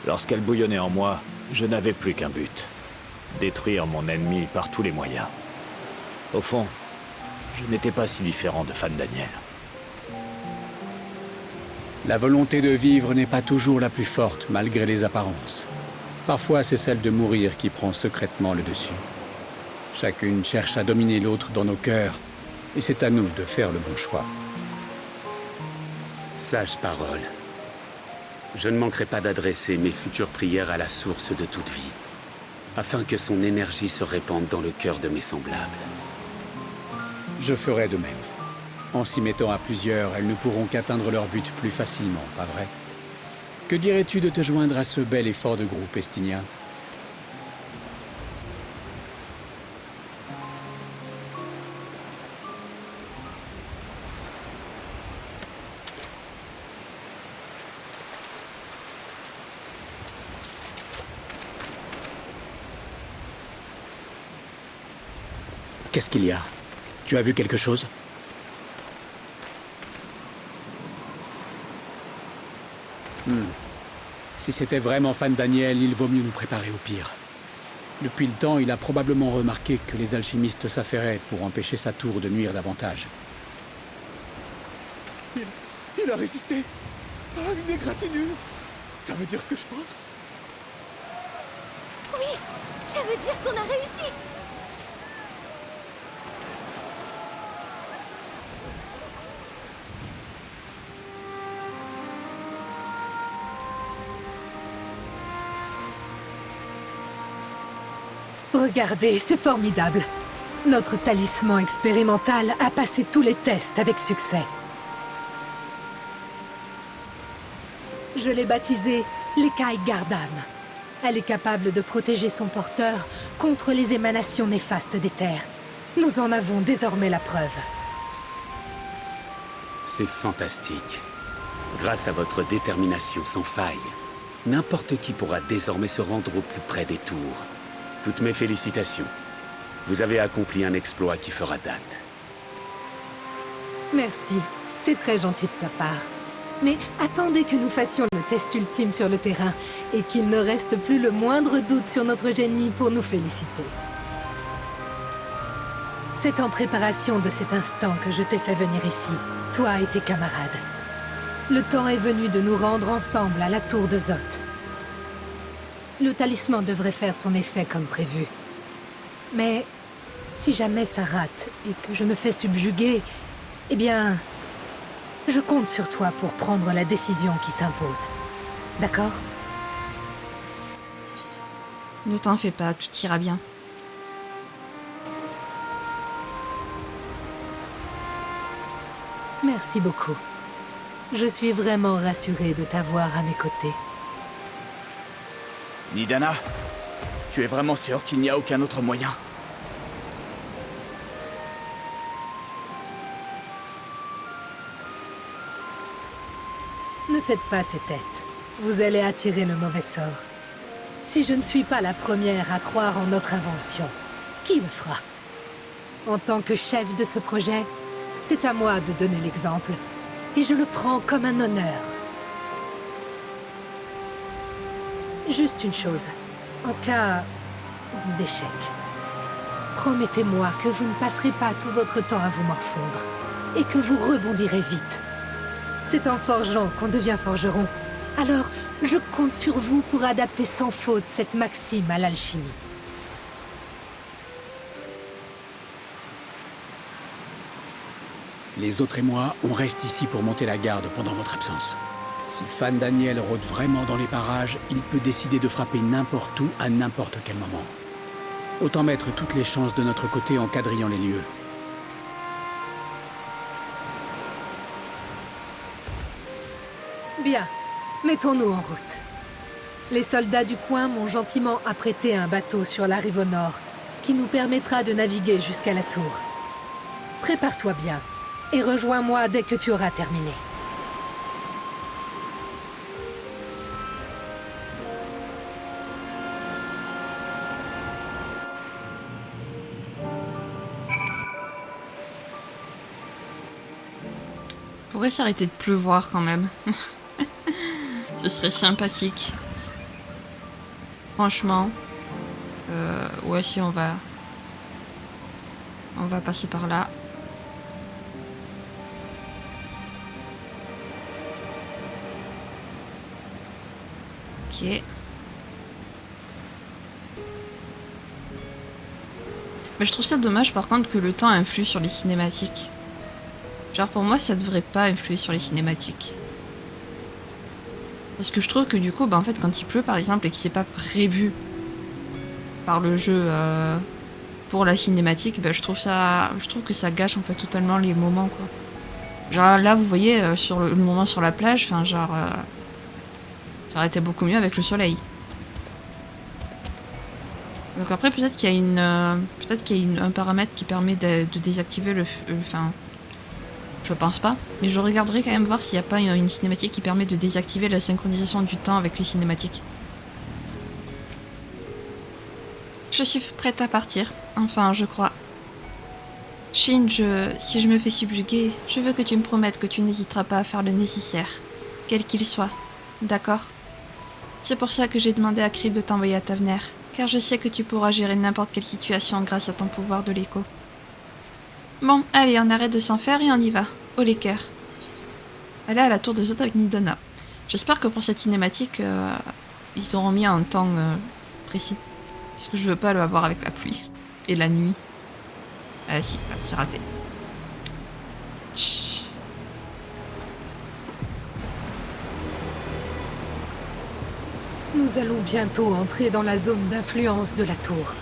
Lorsqu'elle bouillonnait en moi, je n'avais plus qu'un but. Détruire mon ennemi par tous les moyens. Au fond, je n'étais pas si différent de Fan Daniel. La volonté de vivre n'est pas toujours la plus forte, malgré les apparences. Parfois, c'est celle de mourir qui prend secrètement le dessus. Chacune cherche à dominer l'autre dans nos cœurs, et c'est à nous de faire le bon choix. Sage parole. Je ne manquerai pas d'adresser mes futures prières à la source de toute vie, afin que son énergie se répande dans le cœur de mes semblables. Je ferai de même. En s'y mettant à plusieurs, elles ne pourront qu'atteindre leur but plus facilement, pas vrai? Que dirais-tu de te joindre à ce bel effort de groupe estinien? Qu'est-ce qu'il y a? Tu as vu quelque chose? Si c'était vraiment Fan Daniel, il vaut mieux nous préparer au pire. Depuis le temps, il a probablement remarqué que les alchimistes s'affairaient pour empêcher sa tour de nuire davantage. Il a résisté à une égratignure. Ça veut dire ce que je pense? Oui, ça veut dire qu'on a réussi. Regardez, c'est formidable. Notre talisman expérimental a passé tous les tests avec succès. Je l'ai baptisée l'Écaille Gardam. Elle est capable de protéger son porteur contre les émanations néfastes des terres. Nous en avons désormais la preuve. C'est fantastique. Grâce à votre détermination sans faille, n'importe qui pourra désormais se rendre au plus près des tours. Toutes mes félicitations. Vous avez accompli un exploit qui fera date. Merci, c'est très gentil de ta part. Mais attendez que nous fassions le test ultime sur le terrain et qu'il ne reste plus le moindre doute sur notre génie pour nous féliciter. C'est en préparation de cet instant que je t'ai fait venir ici, toi et tes camarades. Le temps est venu de nous rendre ensemble à la tour de Zoth. Le talisman devrait faire son effet comme prévu. Mais si jamais ça rate et que je me fais subjuguer, eh bien, je compte sur toi pour prendre la décision qui s'impose. D'accord? Ne t'en fais pas, tout ira bien. Merci beaucoup. Je suis vraiment rassurée de t'avoir à mes côtés. Nidana, tu es vraiment sûr qu'il n'y a aucun autre moyen? Ne faites pas ces têtes. Vous allez attirer le mauvais sort. Si je ne suis pas la première à croire en notre invention, qui le fera? En tant que chef de ce projet, c'est à moi de donner l'exemple. Et je le prends comme un honneur. Juste une chose. En cas d'échec, promettez-moi que vous ne passerez pas tout votre temps à vous morfondre. Et que vous rebondirez vite. C'est en forgeant qu'on devient forgeron. Alors, je compte sur vous pour adapter sans faute cette maxime à l'alchimie. Les autres et moi, on reste ici pour monter la garde pendant votre absence. Si Fan Daniel rôde vraiment dans les parages, il peut décider de frapper n'importe où, à n'importe quel moment. Autant mettre toutes les chances de notre côté en quadrillant les lieux. Bien, mettons-nous en route. Les soldats du coin m'ont gentiment apprêté un bateau sur la rive au nord, qui nous permettra de naviguer jusqu'à la tour. Prépare-toi bien, et rejoins-moi dès que tu auras terminé. Pourrait s'arrêter de pleuvoir quand même. Ce serait sympathique. Franchement. Ouais, si on va passer par là. Ok. Mais je trouve ça dommage par contre que le temps influe sur les cinématiques. Genre pour moi ça devrait pas influer sur les cinématiques. Parce que je trouve que du coup, bah en fait quand il pleut par exemple et que c'est pas prévu par le jeu pour la cinématique, bah je trouve que ça gâche en fait totalement les moments quoi. Genre là, vous voyez, sur le moment sur la plage, enfin genre... ça aurait été beaucoup mieux avec le soleil. Donc après, peut-être qu'il y a un paramètre qui permet de désactiver le... Enfin... je pense pas. Mais je regarderai quand même voir s'il n'y a pas une cinématique qui permet de désactiver la synchronisation du temps avec les cinématiques. Je suis prête à partir. Enfin, je crois. Shin, si je me fais subjuguer, je veux que tu me promettes que tu n'hésiteras pas à faire le nécessaire, quel qu'il soit. D'accord? C'est pour ça que j'ai demandé à Krill de t'envoyer à Tavener, car je sais que tu pourras gérer n'importe quelle situation grâce à ton pouvoir de l'écho. Bon, allez, on arrête de s'en faire et on y va. Au les cœurs. Elle est à la tour de Zot avec Nidana. J'espère que pour cette cinématique, ils auront mis un temps précis. Parce que je veux pas le avoir avec la pluie. Et la nuit. Ah si, c'est raté. Chut. Nous allons bientôt entrer dans la zone d'influence de la tour.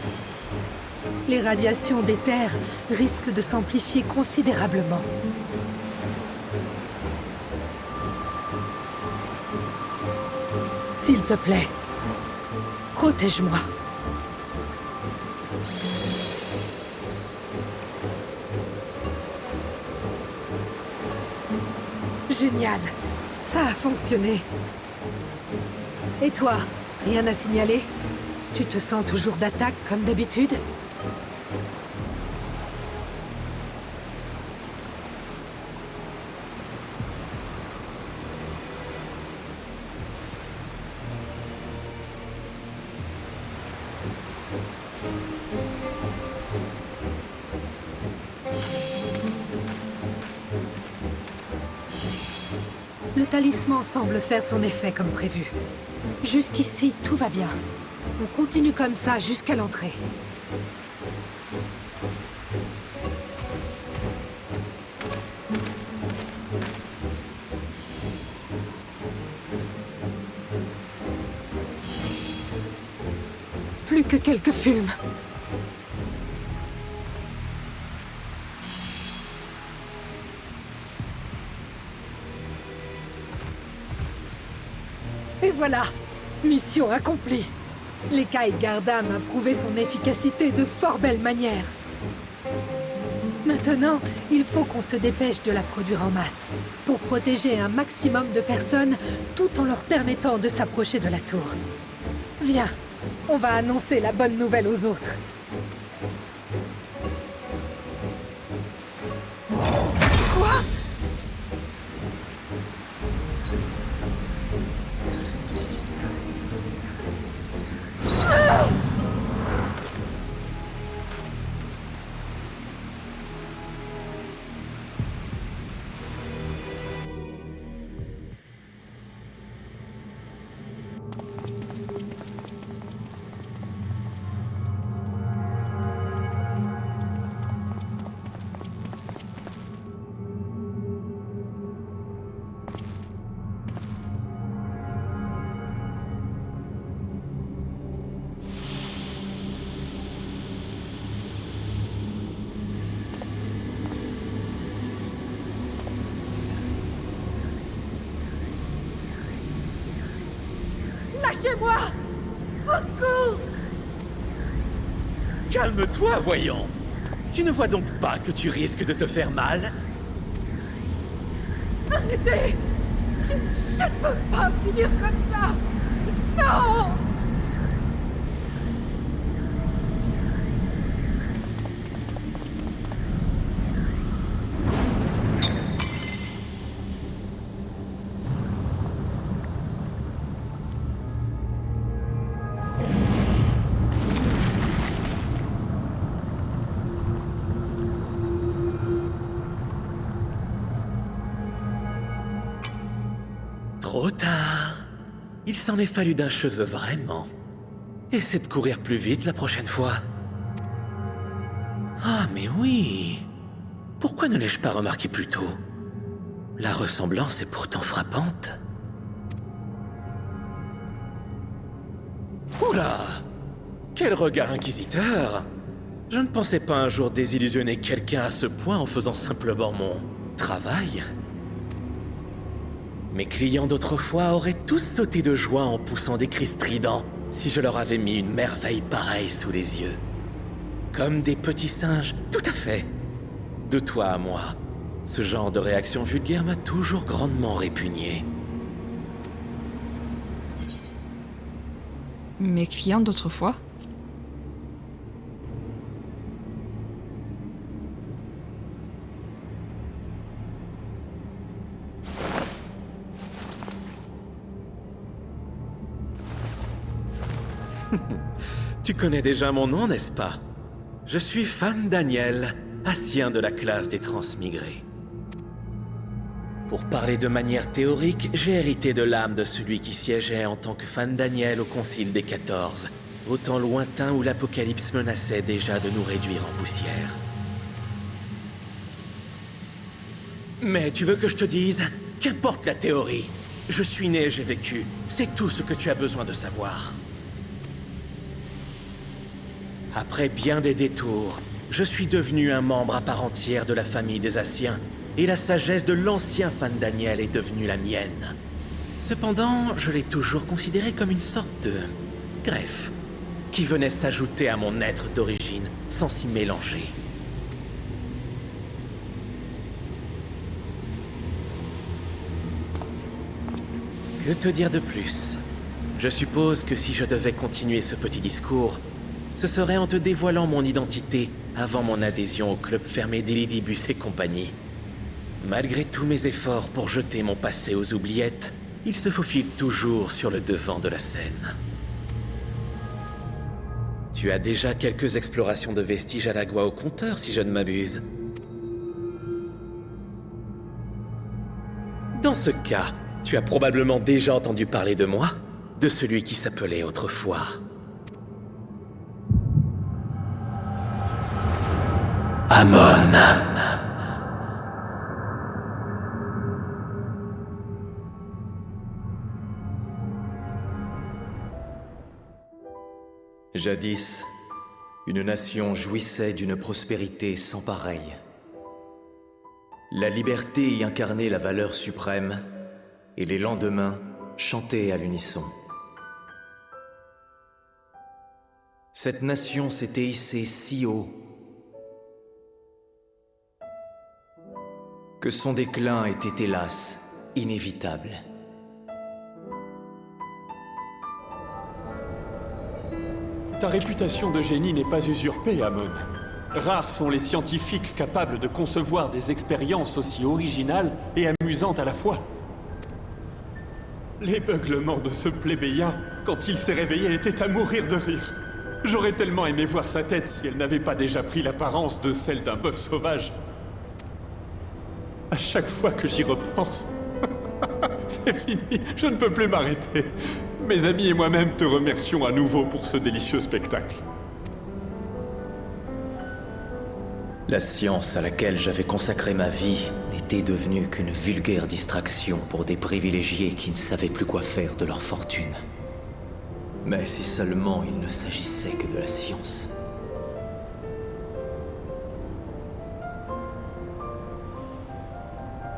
Les radiations des terres risquent de s'amplifier considérablement. S'il te plaît, protège-moi. Génial, ça a fonctionné. Et toi, rien à signaler? Tu te sens toujours d'attaque comme d'habitude? Le talisman semble faire son effet comme prévu. Jusqu'ici, tout va bien. On continue comme ça jusqu'à l'entrée. Plus que quelques fulmes. Et voilà, mission accomplie. L'Écaille Gardam a prouvé son efficacité de fort belle manière. Maintenant, il faut qu'on se dépêche de la produire en masse, pour protéger un maximum de personnes, tout en leur permettant de s'approcher de la tour. Viens, on va annoncer la bonne nouvelle aux autres. Quoi ? Lâchez-moi! Au secours! Calme-toi, voyons. Tu ne vois donc pas que tu risques de te faire mal? Arrêtez! Je ne peux pas finir comme ça! Non! Trop tard. Il s'en est fallu d'un cheveu vraiment. Essaie de courir plus vite la prochaine fois. Ah, mais oui. Pourquoi ne l'ai-je pas remarqué plus tôt? La ressemblance est pourtant frappante. Oula! Quel regard inquisiteur! Je ne pensais pas un jour désillusionner quelqu'un à ce point en faisant simplement Travail? Mes clients d'autrefois auraient tous sauté de joie en poussant des cris stridents si je leur avais mis une merveille pareille sous les yeux. Comme des petits singes, tout à fait. De toi à moi, ce genre de réaction vulgaire m'a toujours grandement répugné. Mes clients d'autrefois? Tu connais déjà mon nom, n'est-ce pas? Je suis Fan Daniel, Assien de la classe des transmigrés. Pour parler de manière théorique, j'ai hérité de l'âme de celui qui siégeait en tant que Fan Daniel au Concile des 14, au temps lointain où l'Apocalypse menaçait déjà de nous réduire en poussière. Mais tu veux que je te dise? Qu'importe la théorie. Je suis né et j'ai vécu. C'est tout ce que tu as besoin de savoir. Après bien des détours, je suis devenu un membre à part entière de la famille des Assiens, et la sagesse de l'ancien Fan Daniel est devenue la mienne. Cependant, je l'ai toujours considéré comme une sorte de greffe, qui venait s'ajouter à mon être d'origine, sans s'y mélanger. Que te dire de plus? Je suppose que si je devais continuer ce petit discours, ce serait en te dévoilant mon identité avant mon adhésion au club fermé d'Elidibus et compagnie. Malgré tous mes efforts pour jeter mon passé aux oubliettes, il se faufile toujours sur le devant de la scène. Tu as déjà quelques explorations de vestiges à la Gua au compteur, si je ne m'abuse. Dans ce cas, tu as probablement déjà entendu parler de moi, de celui qui s'appelait autrefois Amon. Jadis, une nation jouissait d'une prospérité sans pareille. La liberté y incarnait la valeur suprême, et les lendemains chantaient à l'unisson. Cette nation s'était hissée si haut que son déclin était hélas inévitable. Ta réputation de génie n'est pas usurpée, Amon. Rares sont les scientifiques capables de concevoir des expériences aussi originales et amusantes à la fois. Les beuglements de ce plébéien, quand il s'est réveillé, étaient à mourir de rire. J'aurais tellement aimé voir sa tête si elle n'avait pas déjà pris l'apparence de celle d'un bœuf sauvage. À chaque fois que j'y repense, c'est fini, je ne peux plus m'arrêter. Mes amis et moi-même te remercions à nouveau pour ce délicieux spectacle. La science à laquelle j'avais consacré ma vie n'était devenue qu'une vulgaire distraction pour des privilégiés qui ne savaient plus quoi faire de leur fortune. Mais si seulement il ne s'agissait que de la science.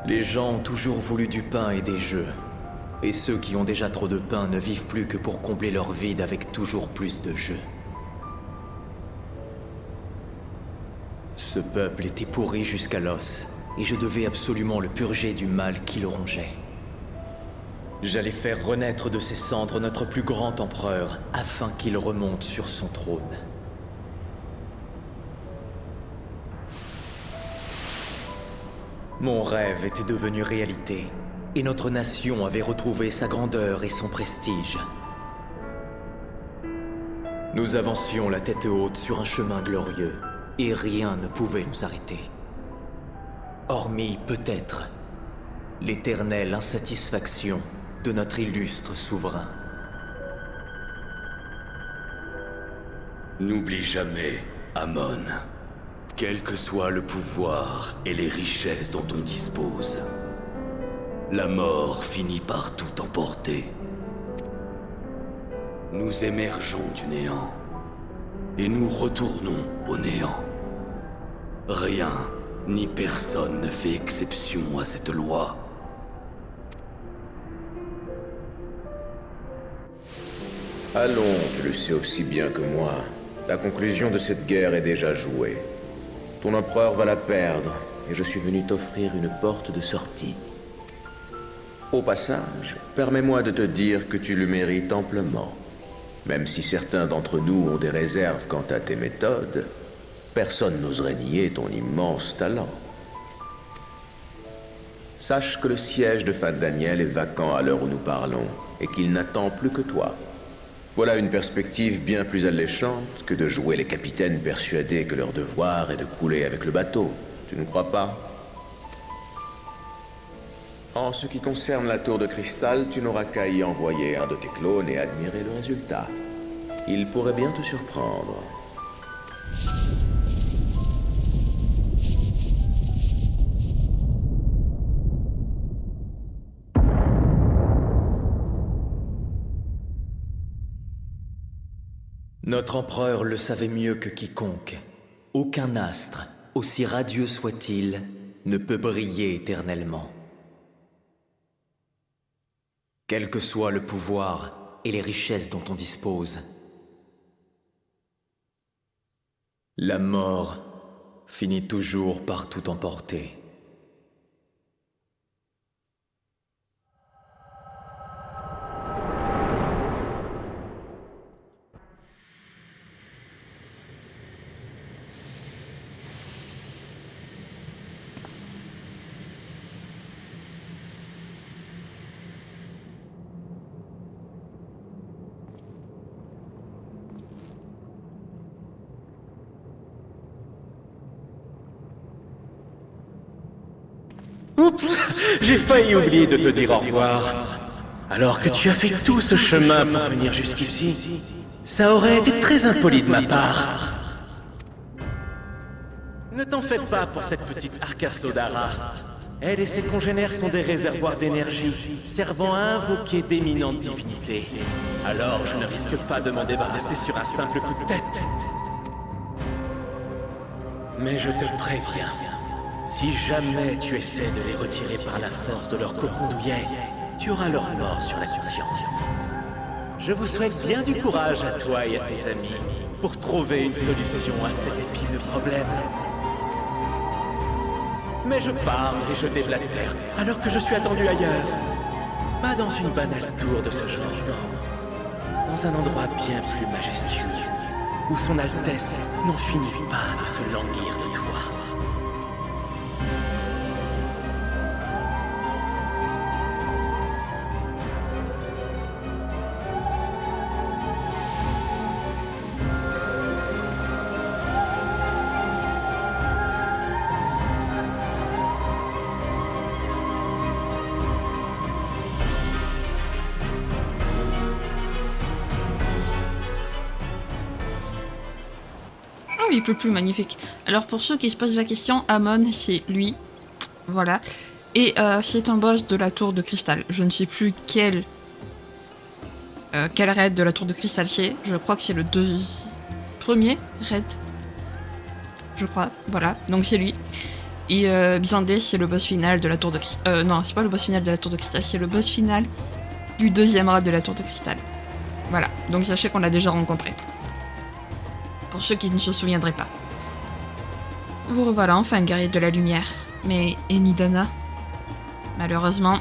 Les gens ont toujours voulu du pain et des jeux. Et ceux qui ont déjà trop de pain ne vivent plus que pour combler leur vide avec toujours plus de jeux. Ce peuple était pourri jusqu'à l'os, et je devais absolument le purger du mal qui le rongeait. J'allais faire renaître de ses cendres notre plus grand empereur, afin qu'il remonte sur son trône. Mon rêve était devenu réalité, et notre nation avait retrouvé sa grandeur et son prestige. Nous avancions la tête haute sur un chemin glorieux, et rien ne pouvait nous arrêter. Hormis, peut-être, l'éternelle insatisfaction de notre illustre souverain. N'oublie jamais, Amon, quel que soit le pouvoir et les richesses dont on dispose, la mort finit par tout emporter. Nous émergeons du néant, et nous retournons au néant. Rien ni personne ne fait exception à cette loi. Allons, tu le sais aussi bien que moi. La conclusion de cette guerre est déjà jouée. Ton empereur va la perdre, et je suis venu t'offrir une porte de sortie. Au passage, permets-moi de te dire que tu le mérites amplement. Même si certains d'entre nous ont des réserves quant à tes méthodes, personne n'oserait nier ton immense talent. Sache que le siège de Fat Daniel est vacant à l'heure où nous parlons, et qu'il n'attend plus que toi. Voilà une perspective bien plus alléchante que de jouer les capitaines persuadés que leur devoir est de couler avec le bateau. Tu ne crois pas? En ce qui concerne la tour de cristal, tu n'auras qu'à y envoyer un de tes clones et admirer le résultat. Il pourrait bien te surprendre. Notre empereur le savait mieux que quiconque. Aucun astre, aussi radieux soit-il, ne peut briller éternellement. Quel que soit le pouvoir et les richesses dont on dispose, la mort finit toujours par tout emporter. Oups, j'ai failli oublier de te dire au revoir. Alors que tu as fait tout ce chemin pour venir jusqu'ici, ça aurait été très impoli de ma part. Ne t'en faites pas pour cette petite Arcasodara. Elle et ses congénères sont des réservoirs d'énergie, servant à invoquer d'éminentes divinités. Alors je ne risque pas de m'en débarrasser sur un simple coup de tête. Mais je te préviens, si jamais tu essaies de les retirer par la force de leur cocon douillet, tu auras leur mort sur la conscience. Je vous souhaite bien du courage à toi et à tes amis pour trouver une solution à cet épineux problème. Mais je parle et je déblatère alors que je suis attendu ailleurs. Pas dans une banale tour de ce genre, non. Dans un endroit bien plus majestueux, où son Altesse n'en finit pas de se languir de toi. Il peut plus, magnifique. Alors pour ceux qui se posent la question, Amon, c'est lui. Voilà. Et c'est un boss de la tour de cristal. Je ne sais plus quel raid de la tour de cristal c'est. Je crois que c'est le premier raid. Je crois, voilà. Donc c'est lui. Et Xandé, c'est le boss final de la tour de cristal. Non, c'est pas le boss final de la tour de cristal, c'est le boss final du deuxième raid de la tour de cristal. Voilà. Donc sachez qu'on l'a déjà rencontré. Pour ceux qui ne se souviendraient pas. Vous revoilà enfin, guerrier de la lumière. Mais Nidana? Malheureusement...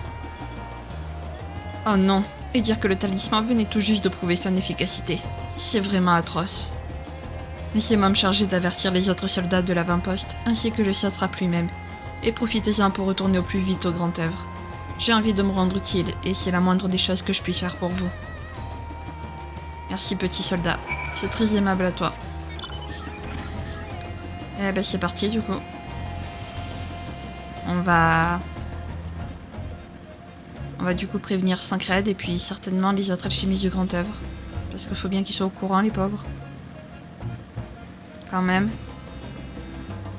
Oh non, et dire que le talisman venait tout juste de prouver son efficacité. C'est vraiment atroce. Laissez-moi me charger d'avertir les autres soldats de l'avant-poste, ainsi que le satrape lui-même, et profitez-en pour retourner au plus vite au grand œuvre. J'ai envie de me rendre utile, et c'est la moindre des choses que je puisse faire pour vous. Merci petit soldat, c'est très aimable à toi. Eh ben c'est parti du coup. On va du coup prévenir 5 raids et puis certainement les autres alchimistes du grand œuvre. Parce qu'il faut bien qu'ils soient au courant les pauvres. Quand même.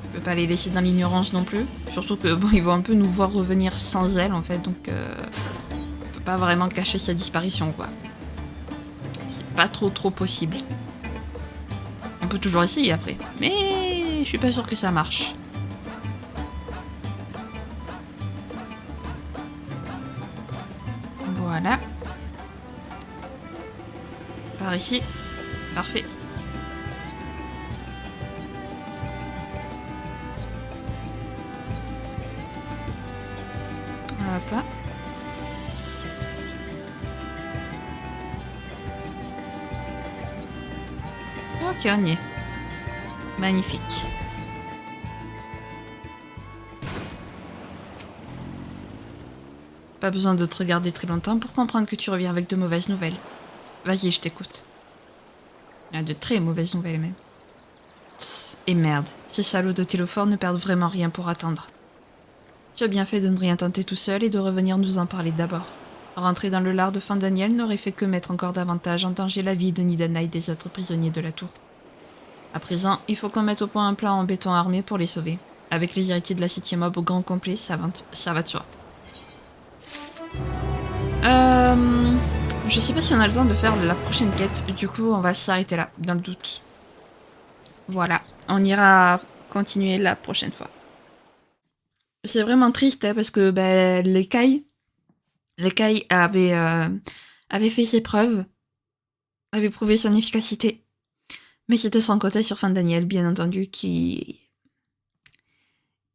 On peut pas les laisser dans l'ignorance non plus. Surtout que bon, ils vont un peu nous voir revenir sans elle en fait, donc on peut pas vraiment cacher sa disparition quoi. C'est pas trop possible. On peut toujours essayer après, mais je suis pas sûr que ça marche. Voilà. Par ici. Parfait. Hop là. Ok, on y est. Magnifique. Pas besoin de te regarder très longtemps pour comprendre que tu reviens avec de mauvaises nouvelles. Vas-y, je t'écoute. Il y a de très mauvaises nouvelles même. Tss, et merde, ces salauds de Télophore ne perdent vraiment rien pour attendre. Tu as bien fait de ne rien tenter tout seul et de revenir nous en parler d'abord. Rentrer dans le lard de Fin Daniel n'aurait fait que mettre encore davantage en danger la vie de Nidana et des autres prisonniers de la tour. À présent, il faut qu'on mette au point un plan en béton armé pour les sauver. Avec les héritiers de la 7e mob au grand complet, ça va de soi. Je sais pas si on a le temps de faire la prochaine quête, du coup on va s'arrêter là, dans le doute. Voilà, on ira continuer la prochaine fois. C'est vraiment triste hein, parce que l'écaille avait fait ses preuves, avait prouvé son efficacité. Mais c'était sans côté sur Fin Daniel, bien entendu, qui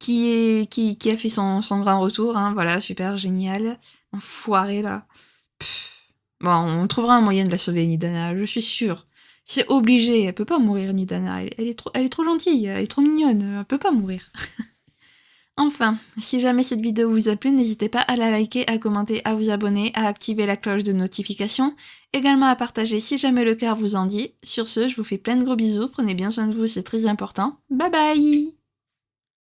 a fait son grand retour, hein, voilà, super, génial. Enfoiré, là. Bon, on trouvera un moyen de la sauver, Nidana, je suis sûre. C'est obligé, elle peut pas mourir, Nidana, elle est trop gentille, elle est trop mignonne, elle peut pas mourir. Enfin, si jamais cette vidéo vous a plu, n'hésitez pas à la liker, à commenter, à vous abonner, à activer la cloche de notification, également à partager si jamais le cœur vous en dit. Sur ce, je vous fais plein de gros bisous, prenez bien soin de vous, c'est très important. Bye bye!